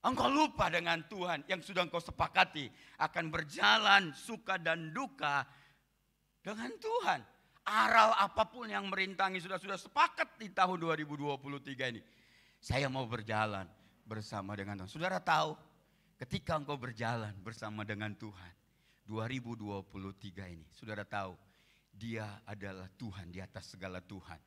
Engkau lupa dengan Tuhan yang sudah engkau sepakati akan berjalan suka dan duka dengan Tuhan. Aral apapun yang merintangi sudah sepakat di tahun 2023 ini. Saya mau berjalan bersama dengan Tuhan. Saudara tahu, ketika engkau berjalan bersama dengan Tuhan, 2023 ini, saudara tahu, dia adalah Tuhan di atas segala Tuhan.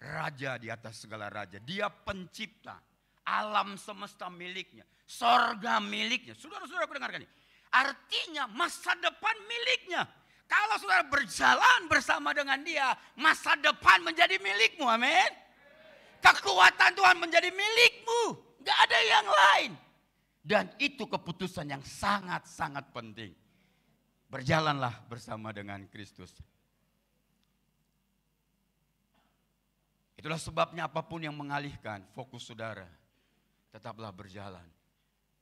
Raja di atas segala raja. Dia pencipta, alam semesta miliknya, sorga miliknya. Saudara-saudara dengarkan ini. Artinya masa depan miliknya. Kalau saudara berjalan bersama dengan dia, masa depan menjadi milikmu, amin. Kekuatan Tuhan menjadi milikmu, gak ada yang lain. Dan itu keputusan yang sangat-sangat penting. Berjalanlah bersama dengan Kristus. Itulah sebabnya apapun yang mengalihkan fokus saudara, tetaplah berjalan.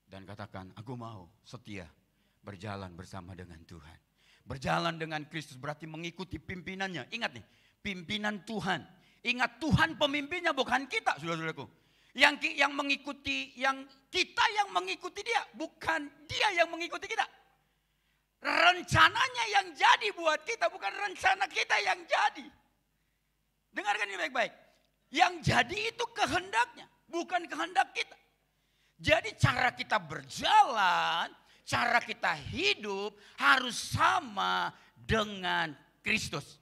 Dan katakan, aku mau setia berjalan bersama dengan Tuhan. Berjalan dengan Kristus berarti mengikuti pimpinannya. Ingat nih, pimpinan Tuhan. Ingat Tuhan pemimpinnya bukan kita, saudara-saudaraku. Yang mengikuti, kita yang mengikuti dia, bukan dia yang mengikuti kita. Rencananya yang jadi buat kita, bukan rencana kita yang jadi. Dengarkan ini baik-baik. Yang jadi itu kehendaknya, bukan kehendak kita. Jadi cara kita berjalan, cara kita hidup harus sama dengan Kristus.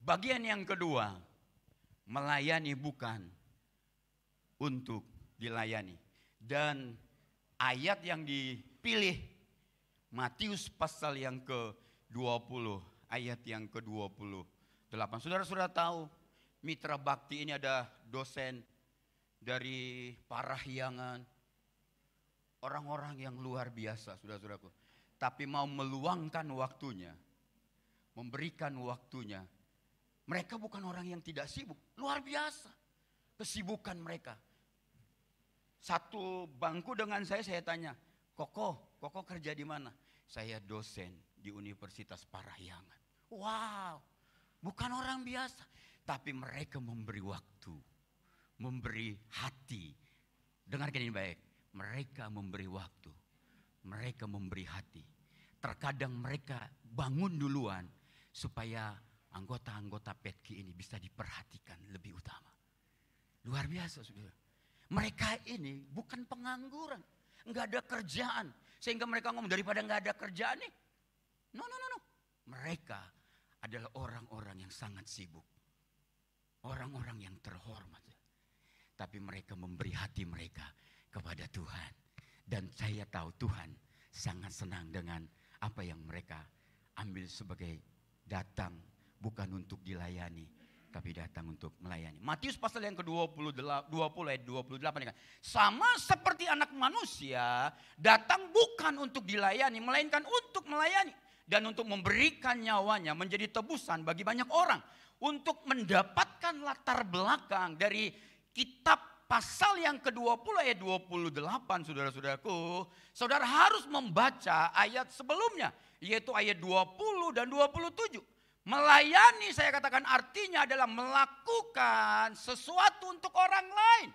Bagian yang kedua, melayani bukan untuk dilayani. Dan ayat yang dipilih, Matius pasal yang ke-20, ayat yang ke-28. Saudara-saudara tahu, Mitra Bakti ini ada dosen dari Parahyangan. Orang-orang yang luar biasa, saudara-saudaraku. Tapi mau meluangkan waktunya, memberikan waktunya. Mereka bukan orang yang tidak sibuk, luar biasa kesibukan mereka. Satu bangku dengan saya tanya, Koko kerja di mana? Saya dosen di Universitas Parahyangan. Wow, bukan orang biasa. Tapi mereka memberi waktu, memberi hati. Dengarkan ini baik, mereka memberi waktu, mereka memberi hati. Terkadang mereka bangun duluan supaya anggota-anggota PETKI ini bisa diperhatikan lebih utama. Luar biasa, saudara. Mereka ini bukan pengangguran, nggak ada kerjaan. Sehingga mereka ngomong daripada nggak ada kerjaan nih. No. Mereka adalah orang-orang yang sangat sibuk. Orang-orang yang terhormat. Tapi mereka memberi hati mereka kepada Tuhan. Dan saya tahu Tuhan sangat senang dengan apa yang mereka ambil sebagai datang. Bukan untuk dilayani, tapi datang untuk melayani. Matius pasal yang ke-20 ayat 28. Sama seperti anak manusia, datang bukan untuk dilayani, melainkan untuk melayani. dan untuk memberikan nyawanya menjadi tebusan bagi banyak orang. Untuk mendapatkan latar belakang dari kitab pasal yang ke-20 ayat 28 saudara-saudaraku, saudara harus membaca ayat sebelumnya, yaitu ayat 20 dan 27. Melayani saya katakan artinya adalah melakukan sesuatu untuk orang lain.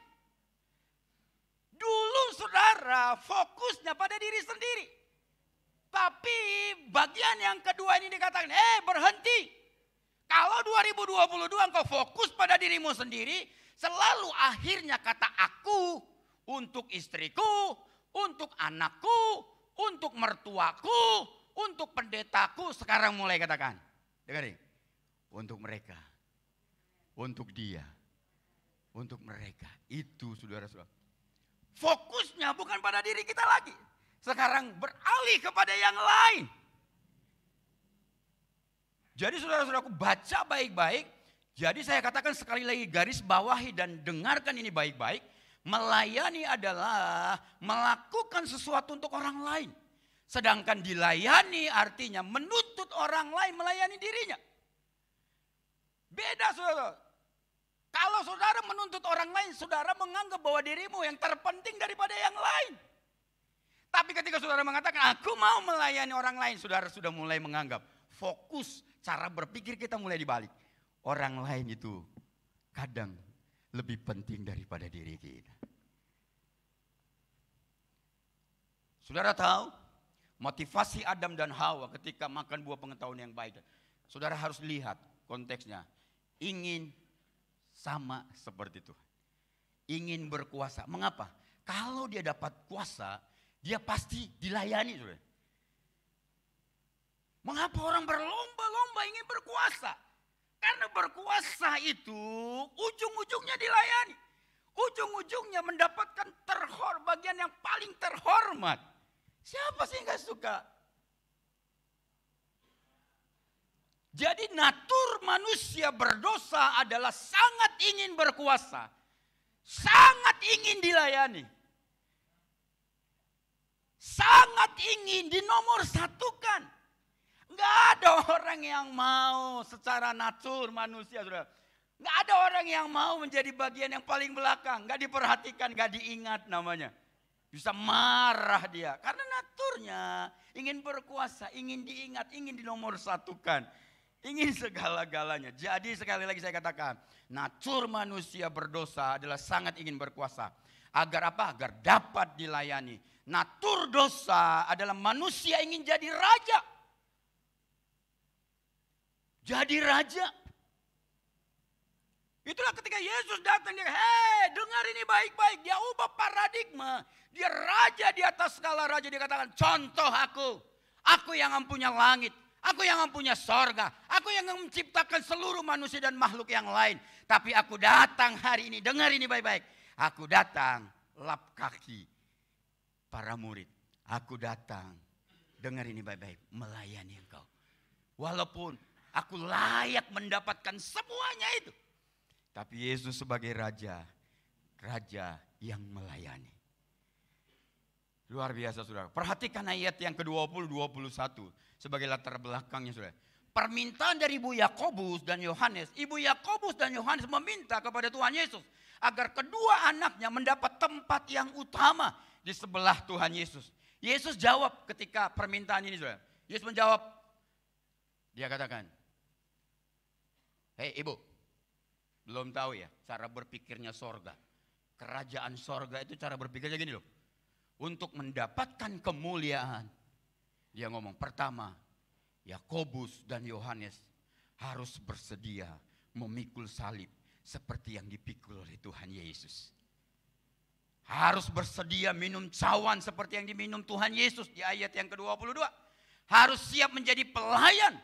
Dulu saudara fokusnya pada diri sendiri. Tapi bagian yang kedua ini dikatakan, berhenti. Kalau 2022 engkau fokus pada dirimu sendiri, selalu akhirnya kata aku untuk istriku, untuk anakku, untuk mertuaku, untuk pendetaku, sekarang mulai katakan. Dengarin, untuk mereka, untuk dia, untuk mereka. Itu saudara-saudara. Fokusnya bukan pada diri kita lagi. Sekarang beralih kepada yang lain. Jadi saudara-saudaraku baca baik-baik. Jadi saya katakan sekali lagi garis bawahi dan dengarkan ini baik-baik. Melayani adalah melakukan sesuatu untuk orang lain. Sedangkan dilayani artinya menuntut orang lain melayani dirinya. Beda saudara. Kalau saudara menuntut orang lain, saudara menganggap bahwa dirimu yang terpenting daripada yang lain. Tapi ketika saudara mengatakan aku mau melayani orang lain, saudara sudah mulai menganggap fokus cara berpikir kita mulai dibalik. Orang lain itu kadang lebih penting daripada diri kita. Saudara tahu motivasi Adam dan Hawa ketika makan buah pengetahuan yang baik. Saudara harus lihat konteksnya. Ingin sama seperti Tuhan. Ingin berkuasa. Mengapa? Kalau dia dapat kuasa, dia pasti dilayani. Saudara. Mengapa orang berlomba-lomba ingin berkuasa? Karena berkuasa itu ujung-ujungnya dilayani. Ujung-ujungnya mendapatkan bagian yang paling terhormat. Siapa sih nggak suka? Jadi natur manusia berdosa adalah sangat ingin berkuasa. Sangat ingin dilayani. Sangat ingin dinomorsatukan. Nggak ada orang yang mau secara natur manusia, saudara. Nggak ada orang yang mau menjadi bagian yang paling belakang. Nggak diperhatikan, nggak diingat namanya. Bisa marah dia. Karena naturnya ingin berkuasa, ingin diingat, ingin dinomorsatukan. Ingin segala-galanya. Jadi sekali lagi saya katakan, natur manusia berdosa adalah sangat ingin berkuasa. Agar apa? Agar dapat dilayani. Natur dosa adalah manusia ingin jadi raja. Jadi raja. Itulah ketika Yesus datang, dia, dengar ini baik-baik. Dia ubah paradigma. Dia raja di atas skala raja. Dia katakan, contoh aku. Aku yang mempunyai langit. Aku yang mempunyai sorga. Aku yang menciptakan seluruh manusia dan makhluk yang lain. Tapi aku datang hari ini, dengar ini baik-baik. Aku datang lap kaki para murid. Aku datang, dengar ini baik-baik, melayani engkau. Walaupun aku layak mendapatkan semuanya itu. Tapi Yesus sebagai raja, raja yang melayani. Luar biasa saudara. Perhatikan ayat yang ke-20, 21 sebagai latar belakangnya saudara. Permintaan dari Ibu Yakobus dan Yohanes. Ibu Yakobus dan Yohanes meminta kepada Tuhan Yesus agar kedua anaknya mendapat tempat yang utama di sebelah Tuhan Yesus. Yesus jawab ketika permintaan ini saudara. Yesus menjawab. Dia katakan, hei ibu, belum tahu ya cara berpikirnya sorga. Kerajaan sorga itu cara berpikirnya gini loh. Untuk mendapatkan kemuliaan. Dia ngomong pertama, Yakobus dan Yohanes harus bersedia memikul salib seperti yang dipikul oleh Tuhan Yesus. Harus bersedia minum cawan seperti yang diminum Tuhan Yesus di ayat yang ke-22. Harus siap menjadi pelayan.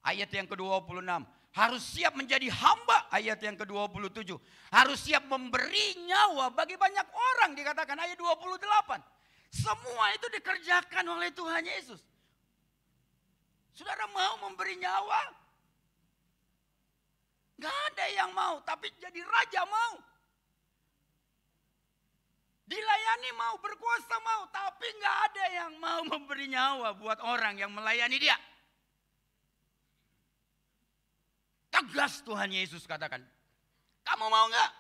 Ayat yang ke-26. Harus siap menjadi hamba, ayat yang ke-27. Harus siap memberi nyawa bagi banyak orang, dikatakan ayat 28. Semua itu dikerjakan oleh Tuhan Yesus. Saudara mau memberi nyawa? Gak ada yang mau, tapi jadi raja mau. Dilayani mau, berkuasa mau, tapi nggak ada yang mau memberi nyawa buat orang yang melayani dia. Tegas Tuhan Yesus katakan, kamu mau nggak?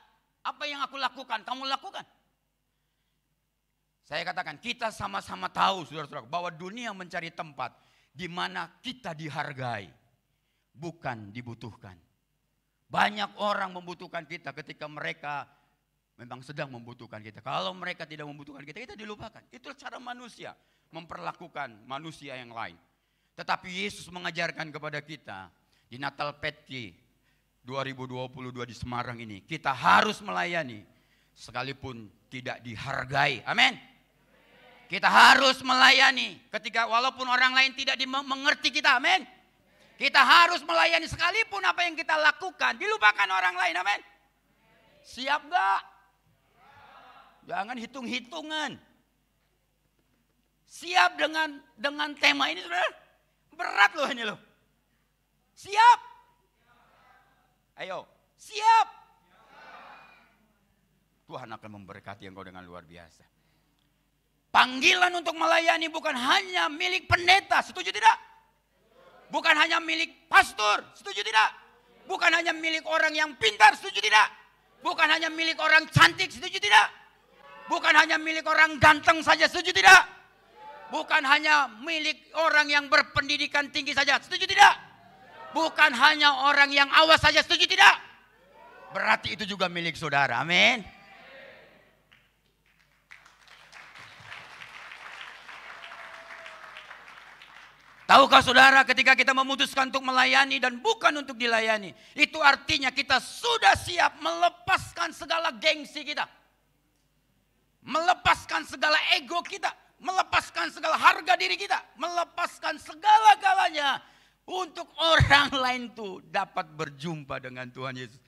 Apa yang aku lakukan, kamu lakukan. Saya katakan, kita sama-sama tahu saudara-saudara bahwa dunia mencari tempat di mana kita dihargai, bukan dibutuhkan. Banyak orang membutuhkan kita ketika mereka memang sedang membutuhkan kita. Kalau mereka tidak membutuhkan kita, kita dilupakan. Itu cara manusia memperlakukan manusia yang lain. Tetapi Yesus mengajarkan kepada kita di Natal Petki 2022 di Semarang ini, kita harus melayani sekalipun tidak dihargai. Amin. Kita harus melayani ketika walaupun orang lain tidak mengerti kita. Amin. Kita harus melayani sekalipun apa yang kita lakukan dilupakan orang lain. Amin. Siap gak? Jangan hitung-hitungan. Siap dengan tema ini saudara? Berat loh ini loh. Siap? Ayo, siap? Tuhan akan memberkati engkau dengan luar biasa. Panggilan untuk melayani bukan hanya milik pendeta, setuju tidak? Bukan hanya milik pastor, setuju tidak? Bukan hanya milik orang yang pintar, setuju tidak? Bukan hanya milik orang cantik, setuju tidak? Bukan hanya milik orang ganteng saja, setuju tidak? Bukan hanya milik orang yang berpendidikan tinggi saja, setuju tidak? Bukan hanya orang yang awas saja, setuju tidak? Berarti itu juga milik saudara, amin. Tahukah saudara ketika kita memutuskan untuk melayani dan bukan untuk dilayani, itu artinya kita sudah siap melepaskan segala gengsi kita. Melepaskan segala ego kita, melepaskan segala harga diri kita, melepaskan segala-galanya untuk orang lain tuh dapat berjumpa dengan Tuhan Yesus.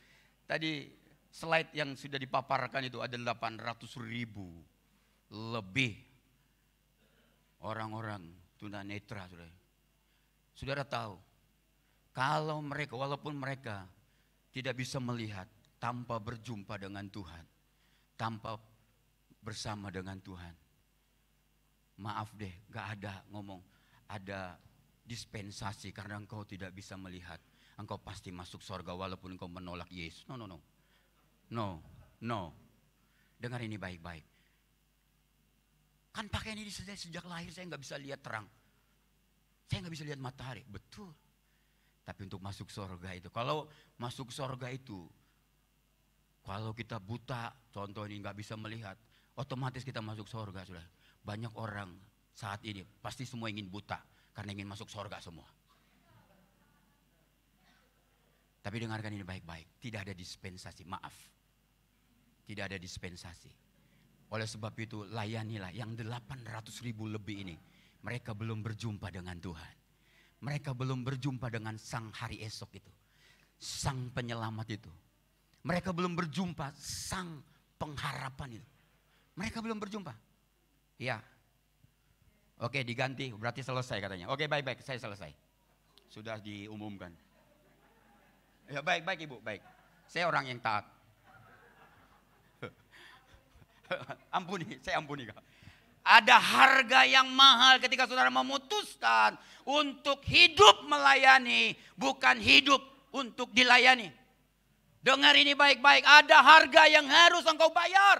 Tadi slide yang sudah dipaparkan itu ada 800.000 lebih orang-orang tunanetra. Saudara tahu, kalau mereka, walaupun mereka tidak bisa melihat tanpa berjumpa dengan Tuhan, tanpa bersama dengan Tuhan. Maaf deh, gak ada ngomong, ada dispensasi karena engkau tidak bisa melihat. Engkau pasti masuk surga walaupun engkau menolak Yesus. No. Dengar ini baik-baik. Kan pakaian ini sejak lahir saya gak bisa lihat terang. Saya gak bisa lihat matahari, betul. Tapi untuk masuk surga itu, kalau masuk surga itu, kalau kita buta, contoh ini gak bisa melihat, otomatis kita masuk surga, sudah. Banyak orang saat ini pasti semua ingin buta karena ingin masuk surga semua. Tapi dengarkan ini baik-baik, tidak ada dispensasi, maaf. Tidak ada dispensasi. Oleh sebab itu layanilah yang 800.000 lebih ini. Mereka belum berjumpa dengan Tuhan. Mereka belum berjumpa dengan sang hari esok itu. Sang penyelamat itu. Mereka belum berjumpa sang pengharapan itu. Mereka belum berjumpa. Ya. Oke, diganti, berarti selesai katanya. Oke, baik-baik, saya selesai. Sudah diumumkan. Ya, baik-baik Ibu, baik. Saya orang yang taat. Ampuni, saya ampuni kau. Ada harga yang mahal ketika saudara memutuskan untuk hidup melayani, bukan hidup untuk dilayani. Dengar ini baik-baik, ada harga yang harus engkau bayar.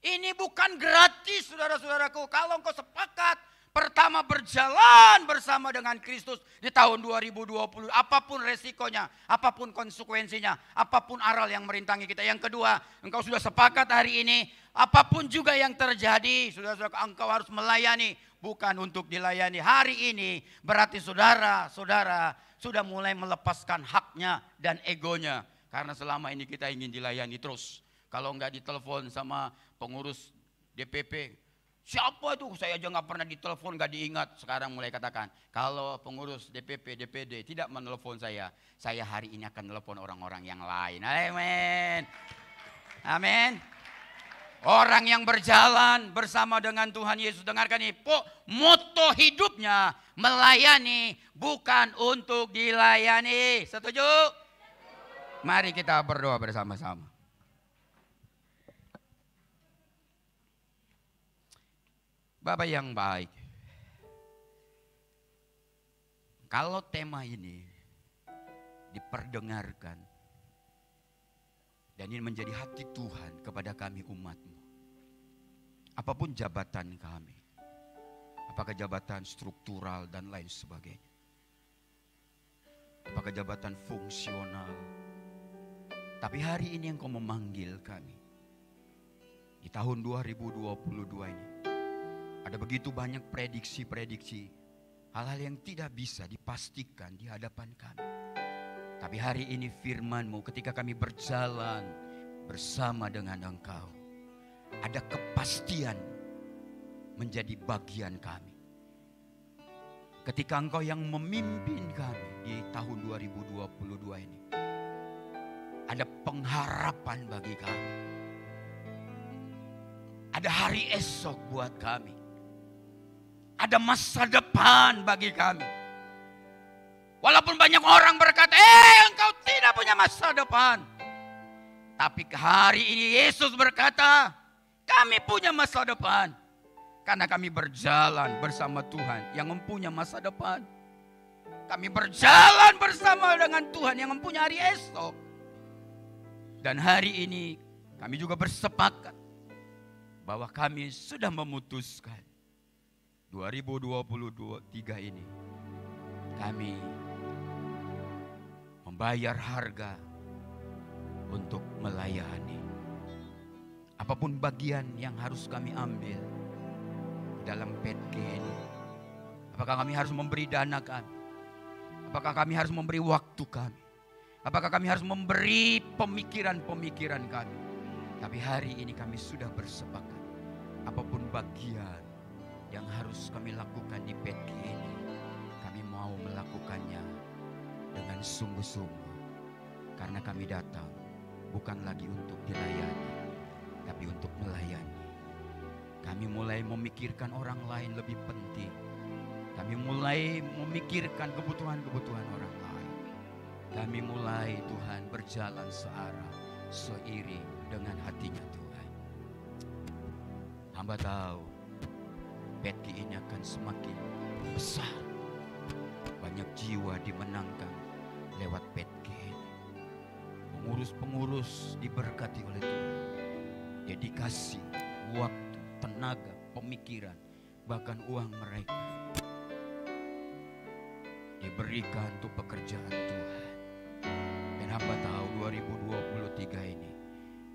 Ini bukan gratis saudara-saudaraku. Kalau engkau sepakat pertama berjalan bersama dengan Kristus di tahun 2020, apapun resikonya, apapun konsekuensinya, apapun aral yang merintangi kita. Yang kedua, engkau sudah sepakat hari ini, apapun juga yang terjadi, saudara-saudara, engkau harus melayani, bukan untuk dilayani. Hari ini berarti saudara-saudara sudah mulai melepaskan haknya dan egonya. Karena selama ini kita ingin dilayani terus. Kalau enggak ditelepon sama pengurus DPP, siapa itu? Saya aja nggak pernah ditelepon, nggak diingat. Sekarang mulai katakan, kalau pengurus DPP, DPD tidak menelepon saya hari ini akan telepon orang-orang yang lain. Amin. Amin. Orang yang berjalan bersama dengan Tuhan Yesus, dengarkan ini, moto hidupnya melayani bukan untuk dilayani. Setuju? Mari kita berdoa bersama-sama. Bapak yang baik, kalau tema ini diperdengarkan dan ini menjadi hati Tuhan kepada kami umat-Mu, apapun jabatan kami, apakah jabatan struktural dan lain sebagainya, apakah jabatan fungsional, tapi hari ini Engkau memanggil kami. Di tahun 2022 ini ada begitu banyak prediksi-prediksi, hal-hal yang tidak bisa dipastikan di hadapan kami. Tapi hari ini firman-Mu ketika kami berjalan bersama dengan Engkau, ada kepastian menjadi bagian kami. Ketika Engkau yang memimpin kami di tahun 2022 ini, ada pengharapan bagi kami. Ada hari esok buat kami. Ada masa depan bagi kami. Walaupun banyak orang berkata, engkau tidak punya masa depan. Tapi hari ini Yesus berkata, kami punya masa depan. Karena kami berjalan bersama Tuhan yang mempunyai masa depan. Kami berjalan bersama dengan Tuhan yang mempunyai hari esok. Dan hari ini kami juga bersepakat bahwa kami sudah memutuskan 2023 ini kami membayar harga untuk melayani. Apapun bagian yang harus kami ambil dalam PETK ini. Apakah kami harus memberi dana kami? Apakah kami harus memberi waktu kami? Apakah kami harus memberi pemikiran-pemikiran kami? Tapi hari ini kami sudah bersepakat. Apapun bagian yang harus kami lakukan di PETK ini, kami mau melakukannya dengan sungguh-sungguh. Karena kami datang bukan lagi untuk dilayani, tapi untuk melayani. Kami mulai memikirkan orang lain lebih penting. Kami mulai memikirkan kebutuhan-kebutuhan orang lain. Kami mulai Tuhan berjalan searah, seiring dengan hatinya Tuhan. Hamba tahu PETK ini akan semakin besar. Banyak jiwa dimenangkan lewat PETK ini. Pengurus-pengurus diberkati oleh Tuhan. Dedikasi, waktu, tenaga, pemikiran, bahkan uang mereka diberikan untuk pekerjaan Tuhan. Dan hamba tahu 2023 ini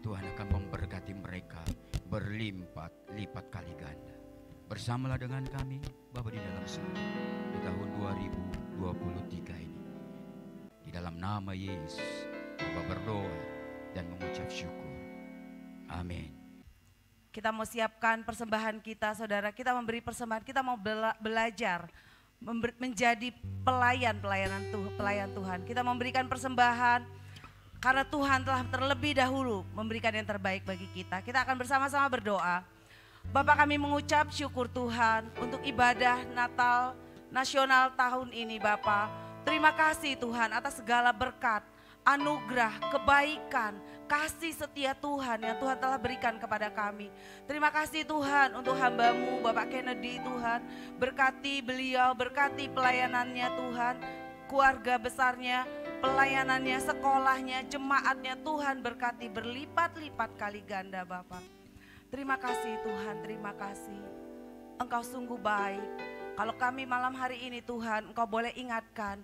Tuhan akan memberkati mereka berlipat-lipat kali ganda. Bersamalah dengan kami Bapa di dalam surga di tahun 2023 ini. Di dalam nama Yesus Bapa berdoa dan mengucap syukur. Amin. Kita mau siapkan persembahan kita, saudara. Kita memberi persembahan, kita mau belajar menjadi pelayan Tuhan. Kita memberikan persembahan karena Tuhan telah terlebih dahulu memberikan yang terbaik bagi kita. Kita akan bersama-sama berdoa. Bapak, kami mengucap syukur Tuhan untuk ibadah Natal nasional tahun ini Bapak. Terima kasih Tuhan atas segala berkat, anugerah, kebaikan, kasih setia Tuhan yang Tuhan telah berikan kepada kami. Terima kasih Tuhan untuk hamba-Mu Bapak Kennedy Tuhan. Berkati beliau, berkati pelayanannya Tuhan, keluarga besarnya, pelayanannya, sekolahnya, jemaatnya Tuhan berkati berlipat-lipat kali ganda Bapak. Terima kasih Tuhan, terima kasih. Engkau sungguh baik. Kalau kami malam hari ini Tuhan, Engkau boleh ingatkan,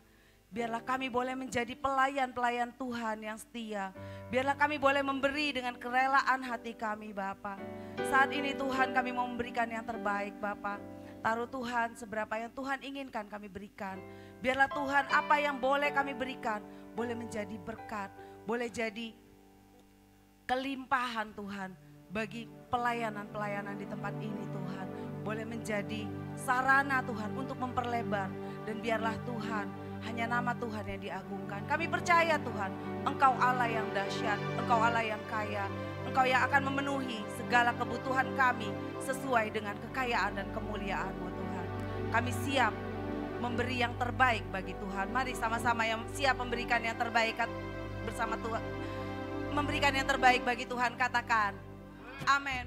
biarlah kami boleh menjadi pelayan-pelayan Tuhan yang setia. Biarlah kami boleh memberi dengan kerelaan hati kami Bapa. Saat ini Tuhan kami mau memberikan yang terbaik Bapa. Taruh Tuhan seberapa yang Tuhan inginkan kami berikan. Biarlah Tuhan apa yang boleh kami berikan boleh menjadi berkat. Boleh jadi kelimpahan Tuhan bagi pelayanan-pelayanan di tempat ini Tuhan. Boleh menjadi sarana Tuhan untuk memperlebar. Dan biarlah Tuhan hanya nama Tuhan yang diagungkan. Kami percaya Tuhan, Engkau Allah yang dahsyat, Engkau Allah yang kaya, Engkau yang akan memenuhi segala kebutuhan kami sesuai dengan kekayaan dan kemuliaan-Mu Tuhan. Kami siap memberi yang terbaik bagi Tuhan. Mari sama-sama yang siap memberikan yang terbaik bersama Tuhan. Memberikan yang terbaik bagi Tuhan, katakan amin.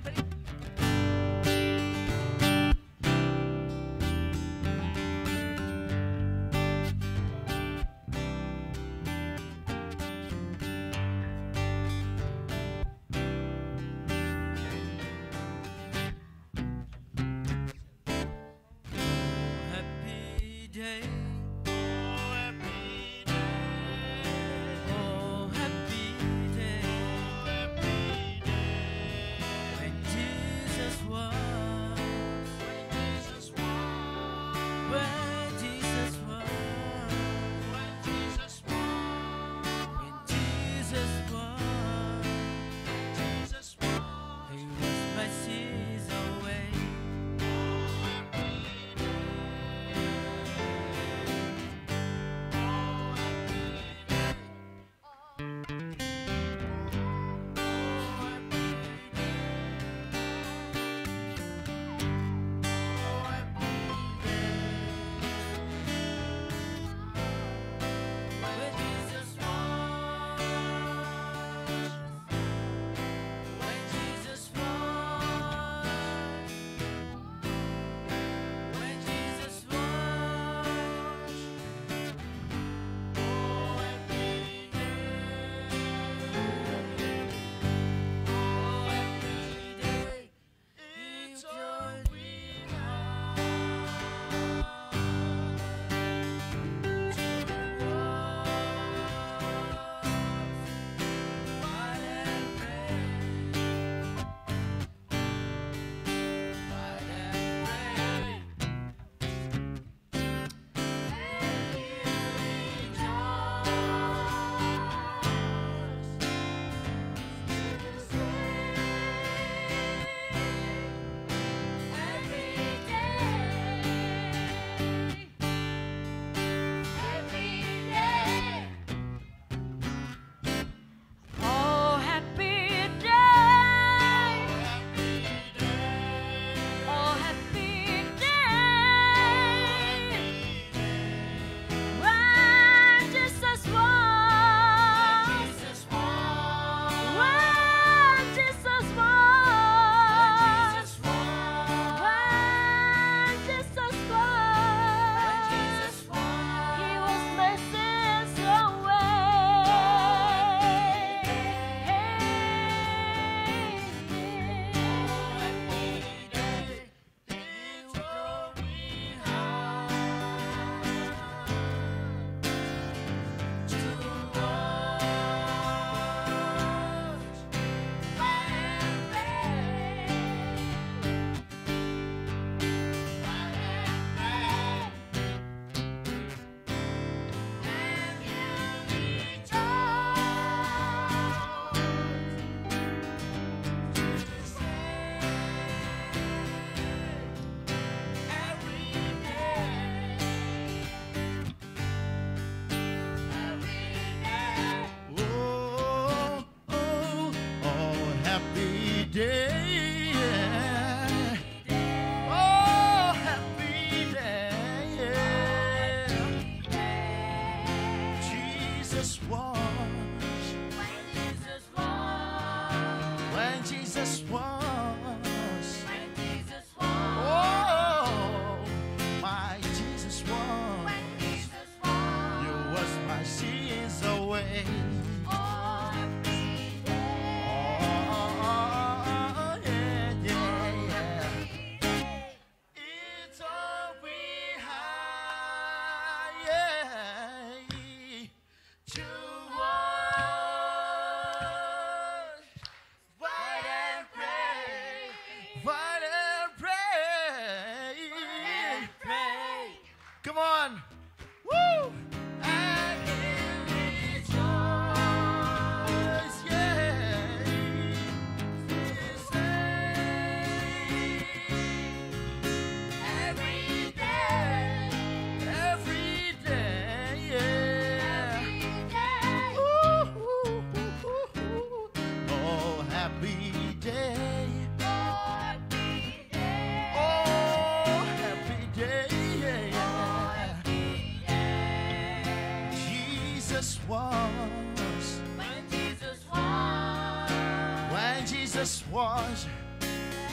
Jesus was.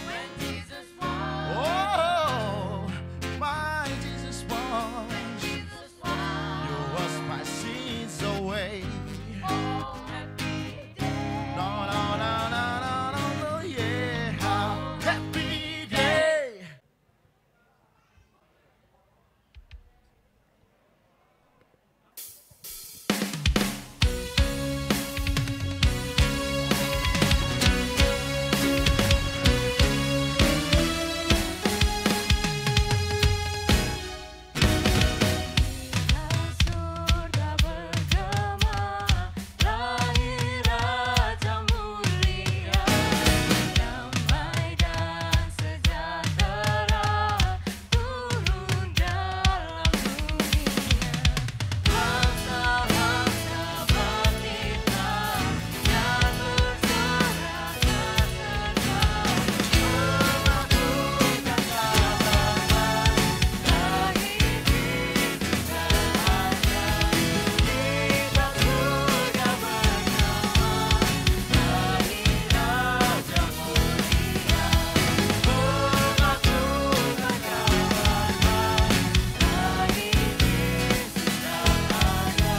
When Jesus was. Oh, my Jesus was. When Jesus was. You wash my sins away. Oh, happy day. No, no, no, no, no, no, no, yeah. Happy day. Surga bergema, lahir Raja mulia, damai dan sejahtera turun dalam dunia. Bangsa-bangsa berfitnah dan bersorak serta melakukan kabar lahir Yesus Raja. Kita surga bersama, lahir Raja mulia, melakukan kabar lahir Yesus Raja.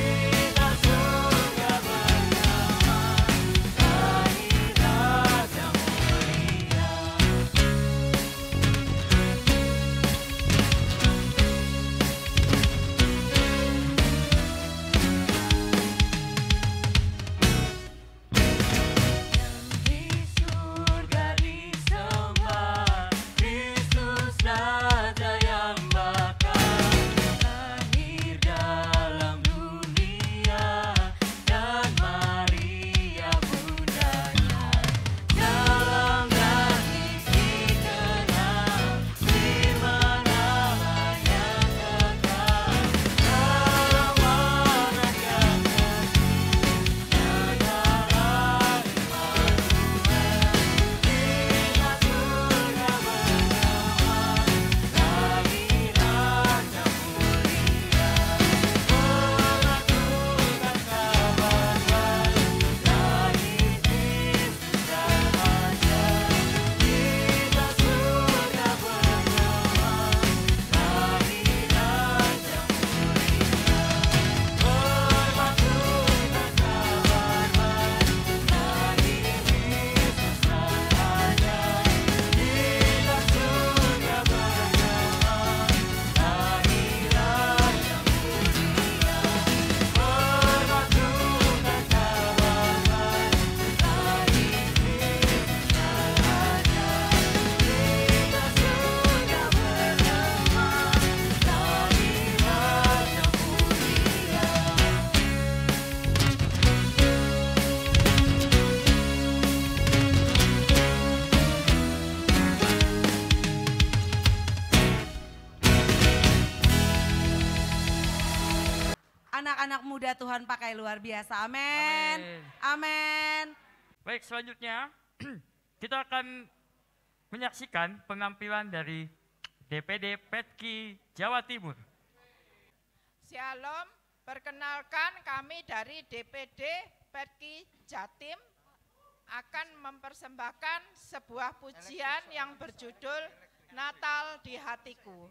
Kita surga bersama, lahir Raja di surga disembah, Kristus Raja yang bakal lahir dalam dunia, dan Maria bundanya. Dalam daging dikenal, firman Allah yang kekal, dalam anak yang kecil, adalah Immanuel. Kita surga bersama, lahir Raja mulia, melakukan kabar baik, lahir Yesus Raja. Kita surga bersama, lahir Raja mulia, melakukan kabar baik, lahir Yesus Raja. Kita surga bersama, lahir Raja mulia, melakukan kabar baik, lahir Yesus Raja. Kita surga bersama, lahir Raja Anak-anak muda Tuhan pakai luar biasa. Amin. Amin. Baik, selanjutnya kita akan menyaksikan penampilan dari DPD Petki Jawa Timur. Shalom, perkenalkan kami dari DPD Petki Jatim akan mempersembahkan sebuah pujian yang berjudul Natal di Hatiku.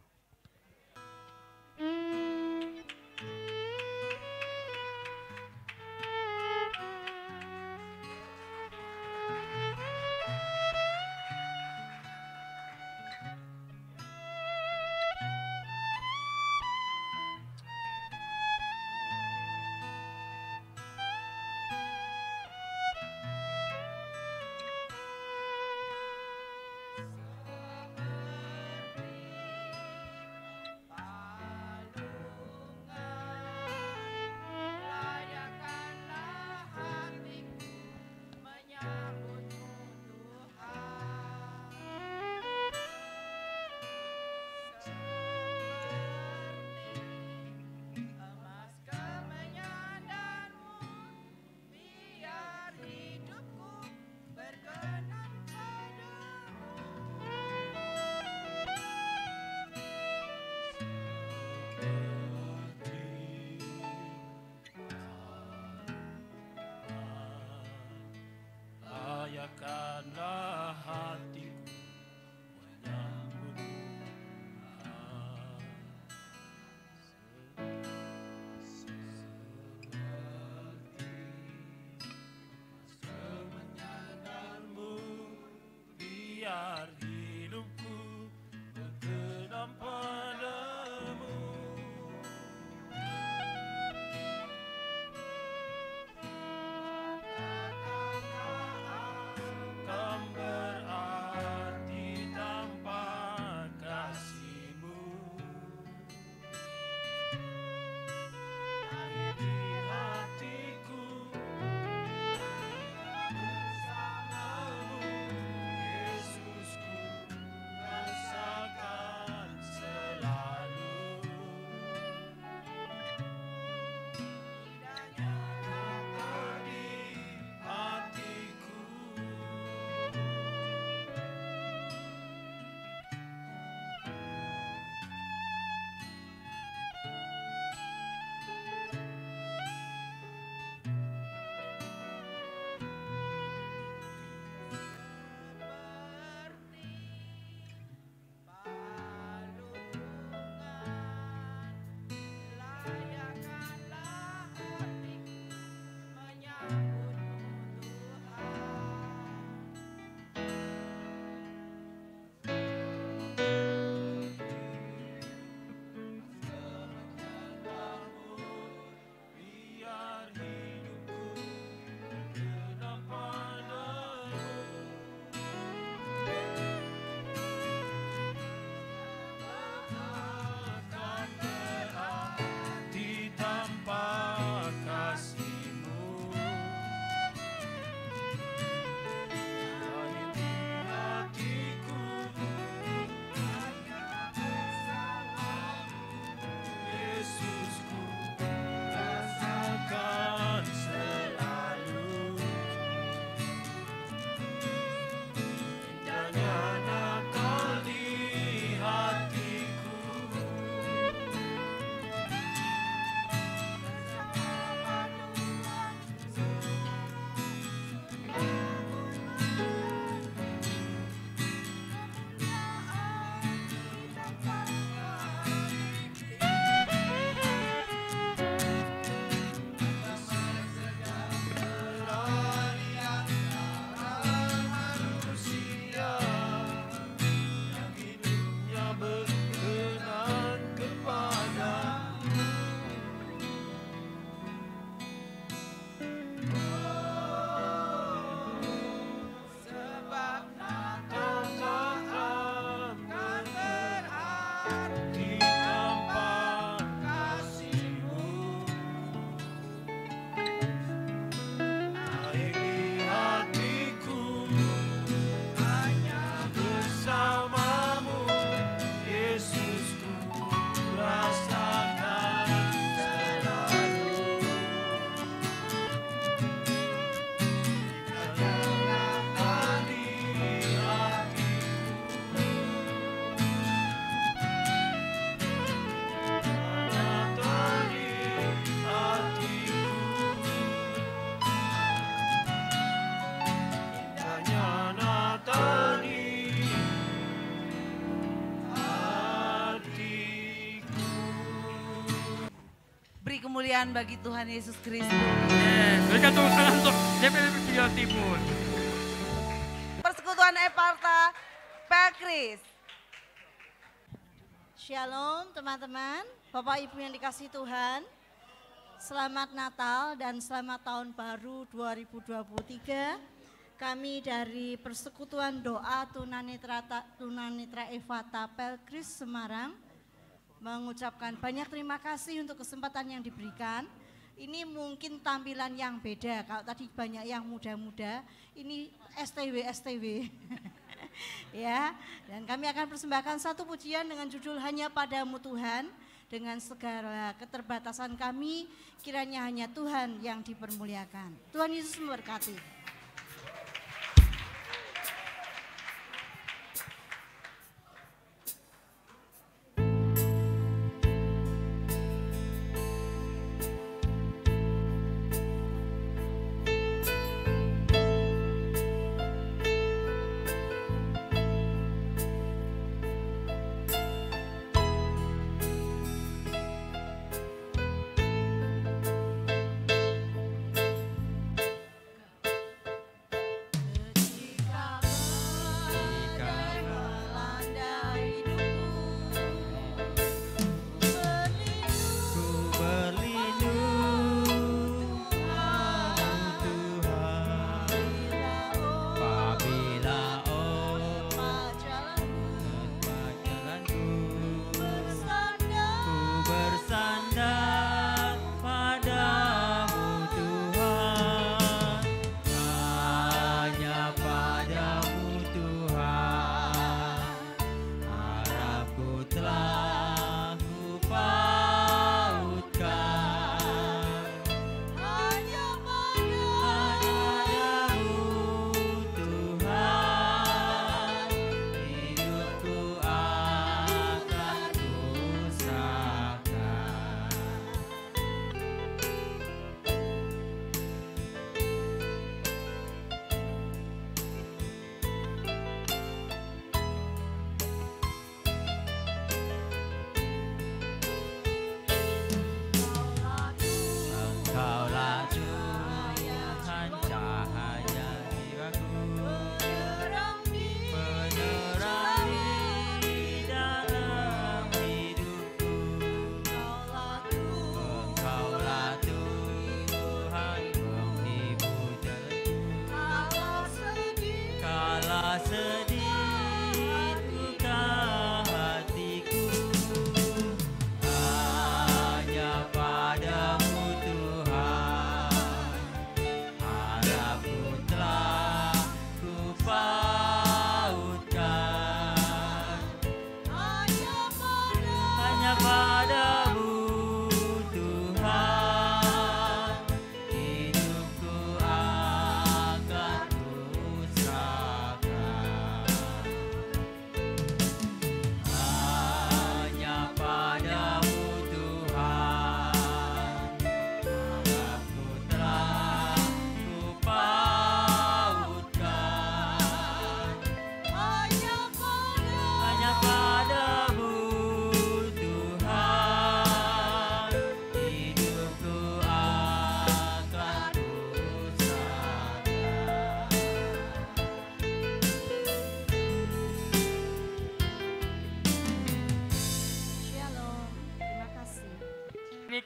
Beri kemuliaan bagi Tuhan Yesus Kristus. Berikan tepuk tangan untuk DPD Provinsi Jawa Timur. Persekutuan Eparta Pelkris. Shalom teman-teman, Bapak Ibu yang dikasihi Tuhan. Selamat Natal dan selamat Tahun Baru 2023. Kami dari Persekutuan Doa Tunanetra Efata Pelkris Semarang mengucapkan banyak terima kasih untuk kesempatan yang diberikan. Ini mungkin tampilan yang beda, kalau tadi banyak yang muda-muda, ini STW. Ya, dan kami akan persembahkan satu pujian dengan judul Hanya Padamu Tuhan. Dengan segala keterbatasan kami, kiranya hanya Tuhan yang dipermuliakan. Tuhan Yesus memberkati.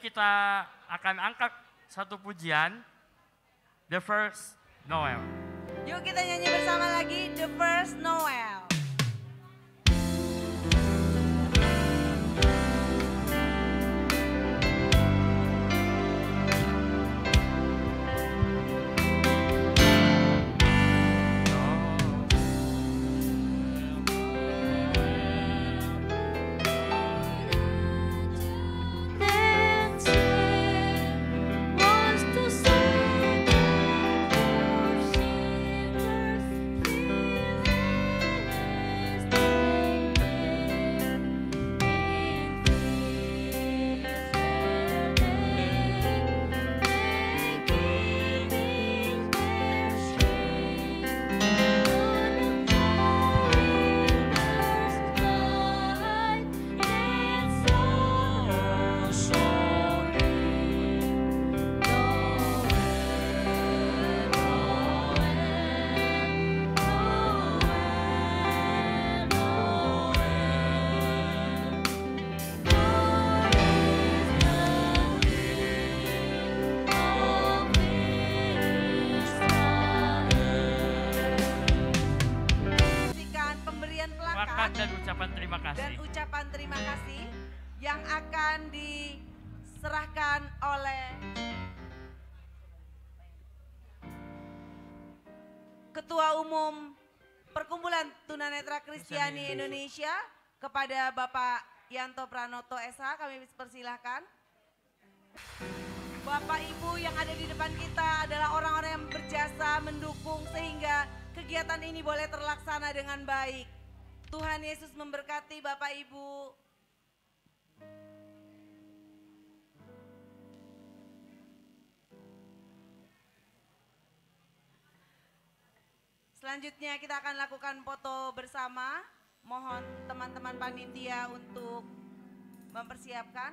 Kita akan angkat satu pujian, The First Noel. Yuk kita nyanyi bersama lagi The First Noel. Silver terima kasih yang akan diserahkan oleh Ketua Umum Perkumpulan Tunanetra Kristiani Indonesia kepada Bapak Yanto Pranoto SH, kami persilahkan. Bapak Ibu yang ada di depan kita adalah orang-orang yang berjasa mendukung sehingga kegiatan ini boleh terlaksana dengan baik. Tuhan Yesus memberkati Bapak Ibu. Selanjutnya kita akan lakukan foto bersama. Mohon teman-teman panitia untuk mempersiapkan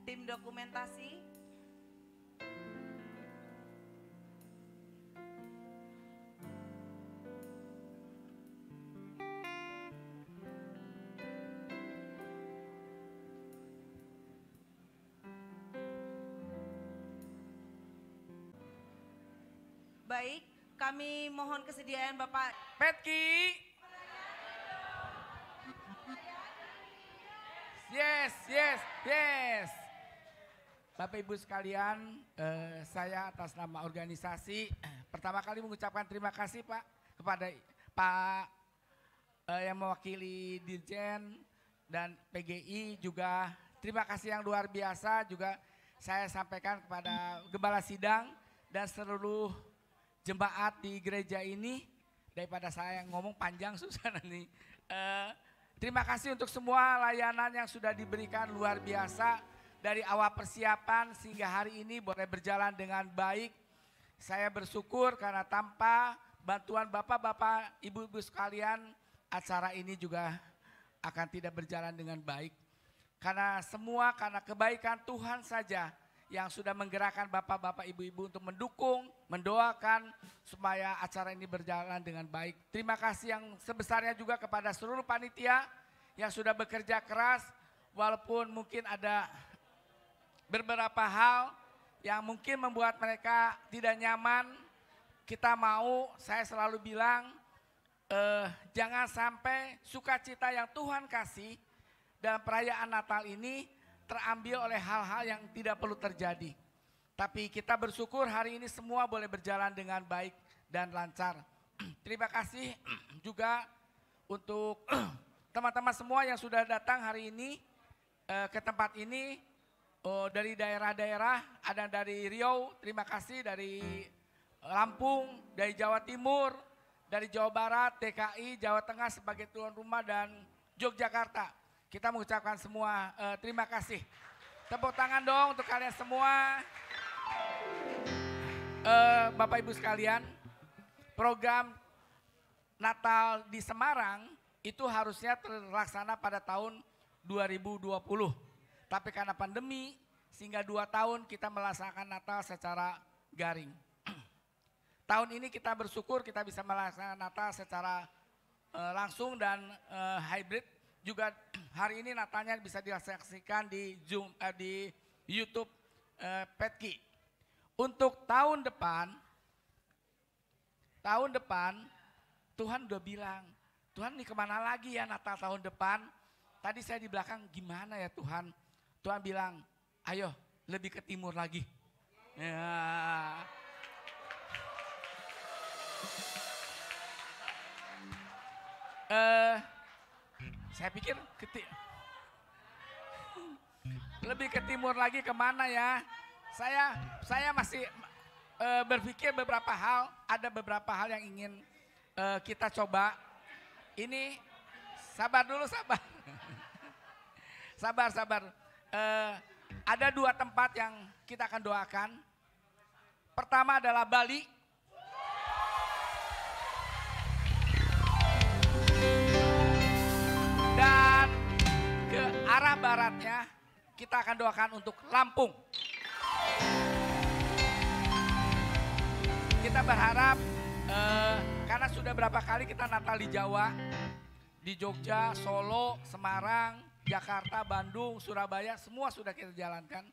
tim dokumentasi. Baik, kami mohon kesediaan Bapak Petki. Yes. Bapak Ibu sekalian, saya atas nama organisasi pertama kali mengucapkan terima kasih Pak kepada Pak yang mewakili Dirjen dan PGI juga terima kasih yang luar biasa juga saya sampaikan kepada Gembala Sidang dan seluruh jemaat di gereja ini. Daripada saya ngomong panjang susah nanti. Terima kasih untuk semua layanan yang sudah diberikan luar biasa. Dari awal persiapan sehingga hari ini boleh berjalan dengan baik. Saya bersyukur karena tanpa bantuan bapak-bapak, ibu-ibu sekalian, acara ini juga akan tidak berjalan dengan baik. Karena semua karena kebaikan Tuhan saja yang sudah menggerakkan bapak-bapak, ibu-ibu untuk mendukung, mendoakan supaya acara ini berjalan dengan baik. Terima kasih yang sebesarnya juga kepada seluruh panitia yang sudah bekerja keras walaupun mungkin ada beberapa hal yang mungkin membuat mereka tidak nyaman. Kita mau, saya selalu bilang, jangan sampai sukacita yang Tuhan kasih dalam perayaan Natal ini terambil oleh hal-hal yang tidak perlu terjadi. Tapi kita bersyukur hari ini semua boleh berjalan dengan baik dan lancar. Terima kasih juga untuk teman-teman semua yang sudah datang hari ini ke tempat ini. Dari daerah-daerah, ada dari Riau, terima kasih, dari Lampung, dari Jawa Timur, dari Jawa Barat, DKI, Jawa Tengah sebagai tuan rumah dan Yogyakarta. Kita mengucapkan semua terima kasih. Tepuk tangan dong untuk kalian semua. Bapak Ibu sekalian, program Natal di Semarang itu harusnya terlaksana pada tahun 2020. Tapi karena pandemi, sehingga 2 tahun kita melaksanakan Natal secara garing. Tahun ini kita bersyukur kita bisa melaksanakan Natal secara langsung dan hybrid. Juga hari ini Natalnya bisa disaksikan di Zoom, di YouTube Petki. Untuk tahun depan Tuhan udah bilang, Tuhan ini kemana lagi ya Natal tahun depan? Tadi saya di belakang, gimana ya Tuhan? Tuhan bilang, ayo lebih ke timur lagi. Ya. Saya pikir lebih ke timur lagi kemana ya? Saya masih berpikir beberapa hal, ada beberapa hal yang ingin kita coba. Ini sabar dulu, sabar. Sabar. Ada 2 tempat yang kita akan doakan. Pertama adalah Bali. Dan ke arah baratnya kita akan doakan untuk Lampung. Kita berharap karena sudah berapa kali kita Natal di Jawa, di Jogja, Solo, Semarang, Jakarta, Bandung, Surabaya, semua sudah kita jalankan.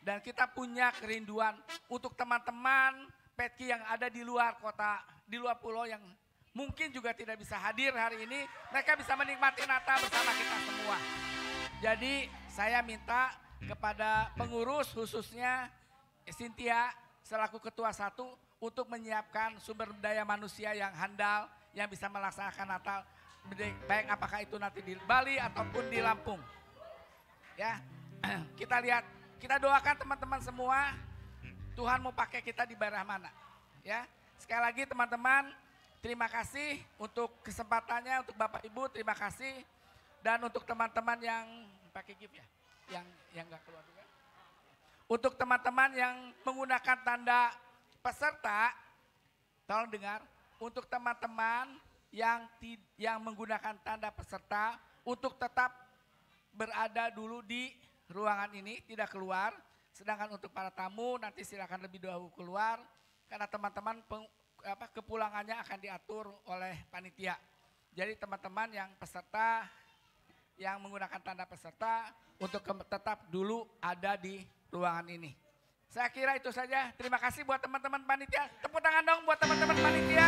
Dan kita punya kerinduan untuk teman-teman Petki yang ada di luar kota, di luar pulau yang mungkin juga tidak bisa hadir hari ini, mereka bisa menikmati Natal bersama kita semua. Jadi saya minta kepada pengurus khususnya Cynthia selaku ketua 1 untuk menyiapkan sumber daya manusia yang handal yang bisa melaksanakan Natal, baik apakah itu nanti di Bali ataupun di Lampung. Ya, kita lihat, kita doakan teman-teman semua, Tuhan mau pakai kita di daerah mana. Ya, sekali lagi teman-teman, terima kasih untuk kesempatannya, untuk Bapak Ibu terima kasih, dan untuk teman-teman yang pakai gift ya, yang nggak keluar juga. Untuk teman-teman yang menggunakan tanda peserta, tolong dengar, untuk teman-teman yang menggunakan tanda peserta untuk tetap berada dulu di ruangan ini, tidak keluar. Sedangkan untuk para tamu nanti silakan lebih dahulu keluar karena teman-teman kepulangannya akan diatur oleh panitia. Jadi teman-teman yang peserta yang menggunakan tanda peserta untuk tetap dulu ada di ruangan ini. Saya kira itu saja. Terima kasih buat teman-teman panitia. Tepuk tangan dong buat teman-teman panitia.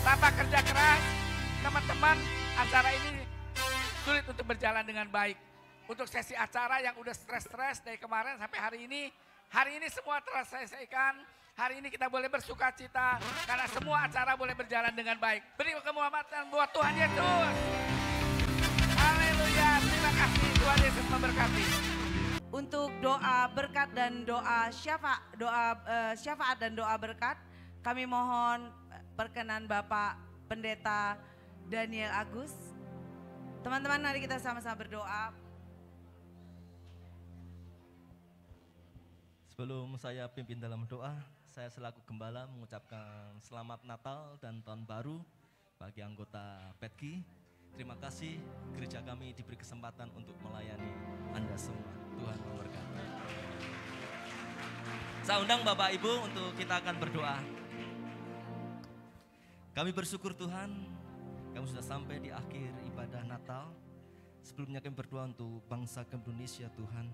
Tanpa kerja keras, teman-teman, acara ini sulit untuk berjalan dengan baik. Untuk sesi acara yang udah stres-stres dari kemarin sampai hari ini semua terselesaikan. Hari ini kita boleh bersuka cita karena semua acara boleh berjalan dengan baik. Beri kemuliaan buat Tuhan Yesus. Haleluya, terima kasih, Tuhan Yesus memberkati. Untuk doa berkat dan doa syafaat dan doa berkat, kami mohon perkenan Bapak Pendeta Daniel Agus. Teman-teman, mari kita sama-sama berdoa. Sebelum saya pimpin dalam doa, saya selaku gembala mengucapkan selamat Natal dan Tahun Baru bagi anggota PETKI. Terima kasih gereja kami diberi kesempatan untuk melayani Anda semua. Tuhan memberkati. Saya undang Bapak Ibu untuk kita akan berdoa. Kami bersyukur Tuhan, kami sudah sampai di akhir ibadah Natal. Sebelumnya kami berdoa untuk bangsa Indonesia Tuhan.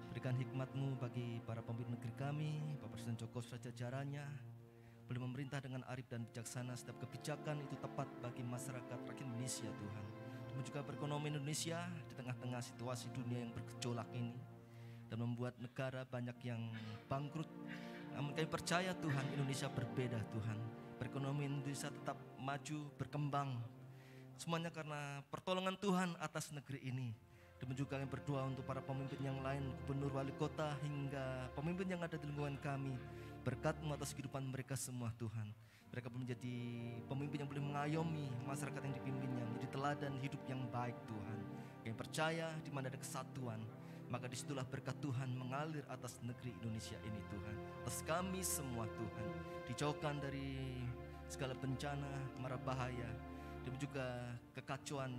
Berikan hikmat-Mu bagi para pemimpin negeri kami, Bapak Presiden Jokowi serta jajarannya. Boleh memerintah dengan arif dan bijaksana, setiap kebijakan itu tepat bagi masyarakat rakyat Indonesia Tuhan. Dan juga perekonomian Indonesia di tengah-tengah situasi dunia yang bergejolak ini. Dan membuat negara banyak yang bangkrut. Namun kami percaya Tuhan, Indonesia berbeda Tuhan. Perekonomian Indonesia tetap maju, berkembang. Semuanya karena pertolongan Tuhan atas negeri ini. Dan juga kami berdoa untuk para pemimpin yang lain, gubernur, wali kota, hingga pemimpin yang ada di lingkungan kami. Berkat-Mu atas kehidupan mereka semua Tuhan. Mereka boleh menjadi pemimpin yang boleh mengayomi masyarakat yang dipimpinnya, menjadi teladan hidup yang baik Tuhan. Kami percaya di mana ada kesatuan, maka disitulah berkat Tuhan mengalir atas negeri Indonesia ini Tuhan. Atas kami semua Tuhan. Dijauhkan dari segala bencana, mara bahaya, dan juga kekacauan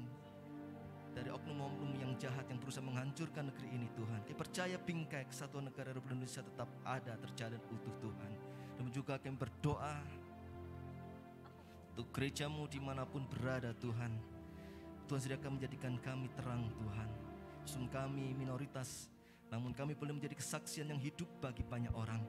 dari oknum-oknum yang jahat yang berusaha menghancurkan negeri ini Tuhan. Kami percaya bingkai kesatuan negara Republik Indonesia tetap ada, terjalin utuh Tuhan. Dan juga kami berdoa untuk gereja-Mu dimanapun berada Tuhan. Tuhan sediakan menjadikan kami terang Tuhan. Meskipun kami minoritas, namun kami boleh menjadi kesaksian yang hidup bagi banyak orang.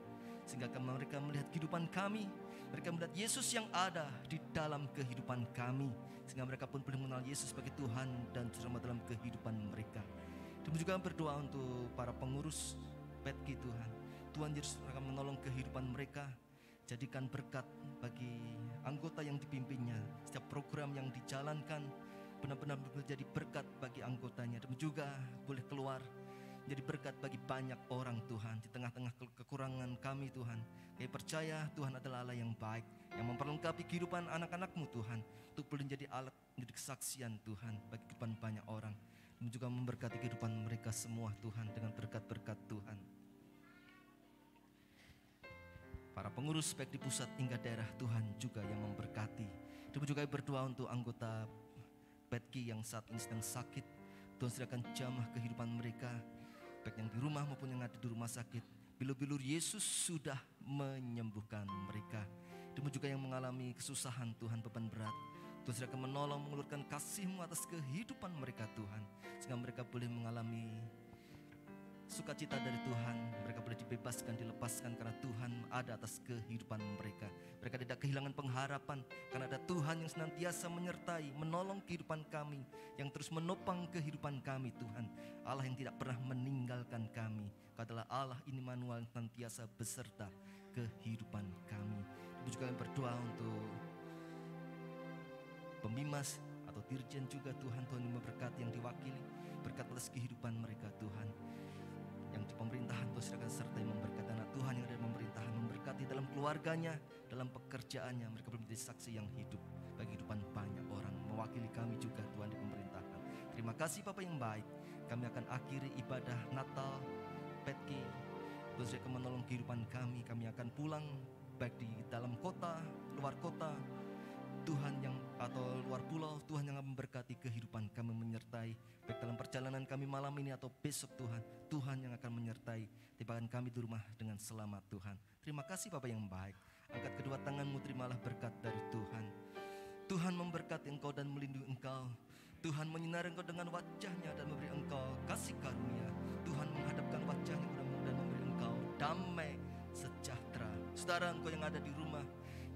Sehingga mereka melihat kehidupan kami, mereka melihat Yesus yang ada di dalam kehidupan kami. Sehingga mereka pun boleh mengenal Yesus sebagai Tuhan dan Juru Selamat dalam kehidupan mereka. Dan juga berdoa untuk para pengurus PETKI Tuhan. Tuhan Yesus akan menolong kehidupan mereka. Jadikan berkat bagi anggota yang dipimpinnya. Setiap program yang dijalankan benar-benar menjadi berkat bagi anggotanya. Dan juga boleh keluar menjadi berkat bagi banyak orang Tuhan. Di tengah-tengah kekurangan kami Tuhan, kami percaya Tuhan adalah Allah yang baik, yang memperlengkapi kehidupan anak-anak-Mu Tuhan, untuk boleh menjadi alat, menjadi kesaksian Tuhan bagi kehidupan banyak orang. Dan juga memberkati kehidupan mereka semua Tuhan dengan berkat-berkat Tuhan. Para pengurus baik di pusat hingga daerah Tuhan juga yang memberkati. Dan juga berdoa untuk anggota PETKI yang saat ini sedang sakit. Tuhan sediakan jamah kehidupan mereka, baik yang di rumah maupun yang ada di rumah sakit. Bilur-bilur Yesus sudah menyembuhkan mereka. Dan juga yang mengalami kesusahan Tuhan, beban berat, Tuhan sediakan menolong, mengulurkan kasih-Mu atas kehidupan mereka Tuhan. Sehingga mereka boleh mengalami sukacita dari Tuhan. Mereka boleh dibebaskan, dilepaskan karena Tuhan ada atas kehidupan mereka. Mereka tidak kehilangan pengharapan karena ada Tuhan yang senantiasa menyertai, menolong kehidupan kami, yang terus menopang kehidupan kami Tuhan. Allah yang tidak pernah meninggalkan kami. Kau adalah Allah Immanuel yang senantiasa beserta kehidupan kami. Ibu juga berdoa untuk pembimas atau dirjen juga Tuhan, Tuhan yang memberkati, yang diwakili, berkat atas kehidupan mereka Tuhan. Yang di pemerintahan Tuhan silakan sertai memberkati anak Tuhan yang ada di pemerintahan, memberkati dalam keluarganya, dalam pekerjaannya. Mereka boleh menjadi saksi yang hidup bagi kehidupan banyak orang, mewakili kami juga Tuhan di pemerintahan. Terima kasih Bapa yang baik. Kami akan akhiri ibadah Natal Petki. Tuhan akan menolong kehidupan kami. Kami akan pulang baik di dalam kota, luar kota, Tuhan yang atau luar pulau. Tuhan yang akan memberkati kehidupan kami, menyertai baik dalam perjalanan kami malam ini atau besok Tuhan. Tuhan yang akan menyertai, tibakan kami di rumah dengan selamat Tuhan. Terima kasih Bapa yang baik. Angkat kedua tanganmu, terimalah berkat dari Tuhan. Tuhan memberkati engkau dan melindungi engkau. Tuhan menyinari engkau dengan wajahnya dan memberi engkau kasih karunia. Tuhan menghadapkan wajahnya kepadamu dan memberi engkau damai sejahtera. Saudara engkau yang ada di rumah,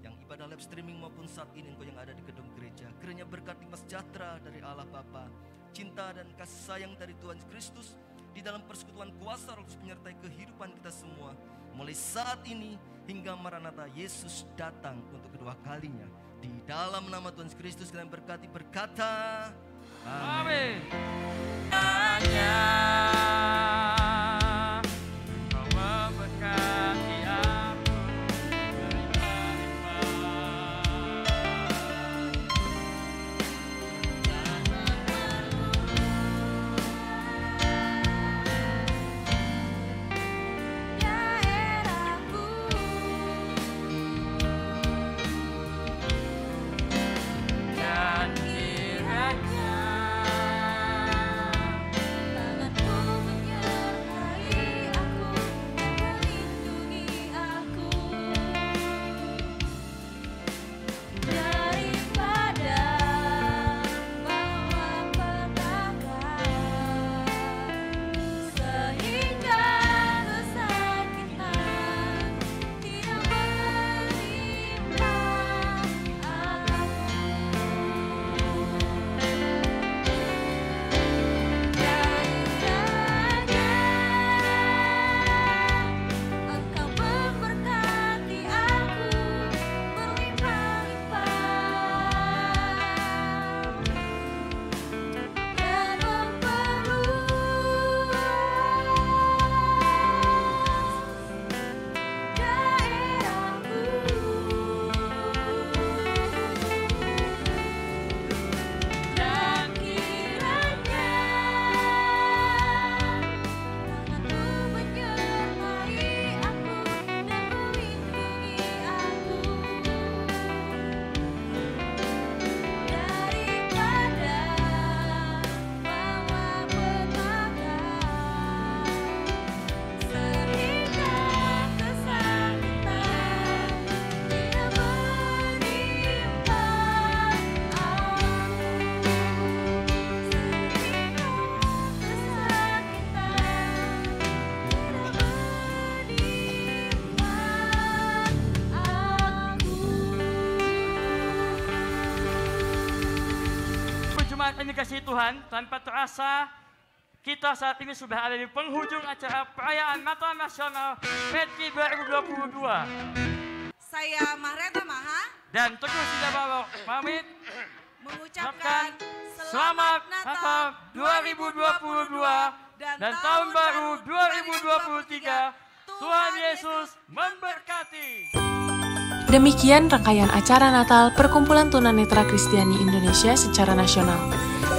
yang ibadah live streaming maupun saat ini engkau yang ada di gedung gereja, kiranya berkat limpah sejahtera dari Allah Bapa, cinta dan kasih sayang dari Tuhan Kristus di dalam persekutuan kuasa Roh Kudus menyertai kehidupan kita semua mulai saat ini hingga Maranatha Yesus datang untuk kedua kalinya. Di dalam nama Tuhan Kristus kalian berkati berkata amin. Ini kasih Tuhan, tanpa terasa kita saat ini sudah ada di penghujung acara perayaan Natal Nasional Petki 2022. Saya Mahreta Maha Dan Teguh Sidabalo pamit mengucapkan selamat Natal 2022 dan tahun baru 2023. Tuhan Yesus memberkati. Demikian rangkaian acara Natal Perkumpulan Tunanetra Kristiani Indonesia secara nasional.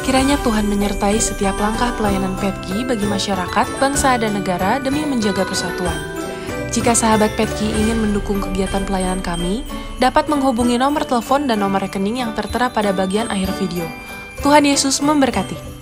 Kiranya Tuhan menyertai setiap langkah pelayanan Petki bagi masyarakat, bangsa, dan negara demi menjaga persatuan. Jika sahabat Petki ingin mendukung kegiatan pelayanan kami, dapat menghubungi nomor telepon dan nomor rekening yang tertera pada bagian akhir video. Tuhan Yesus memberkati.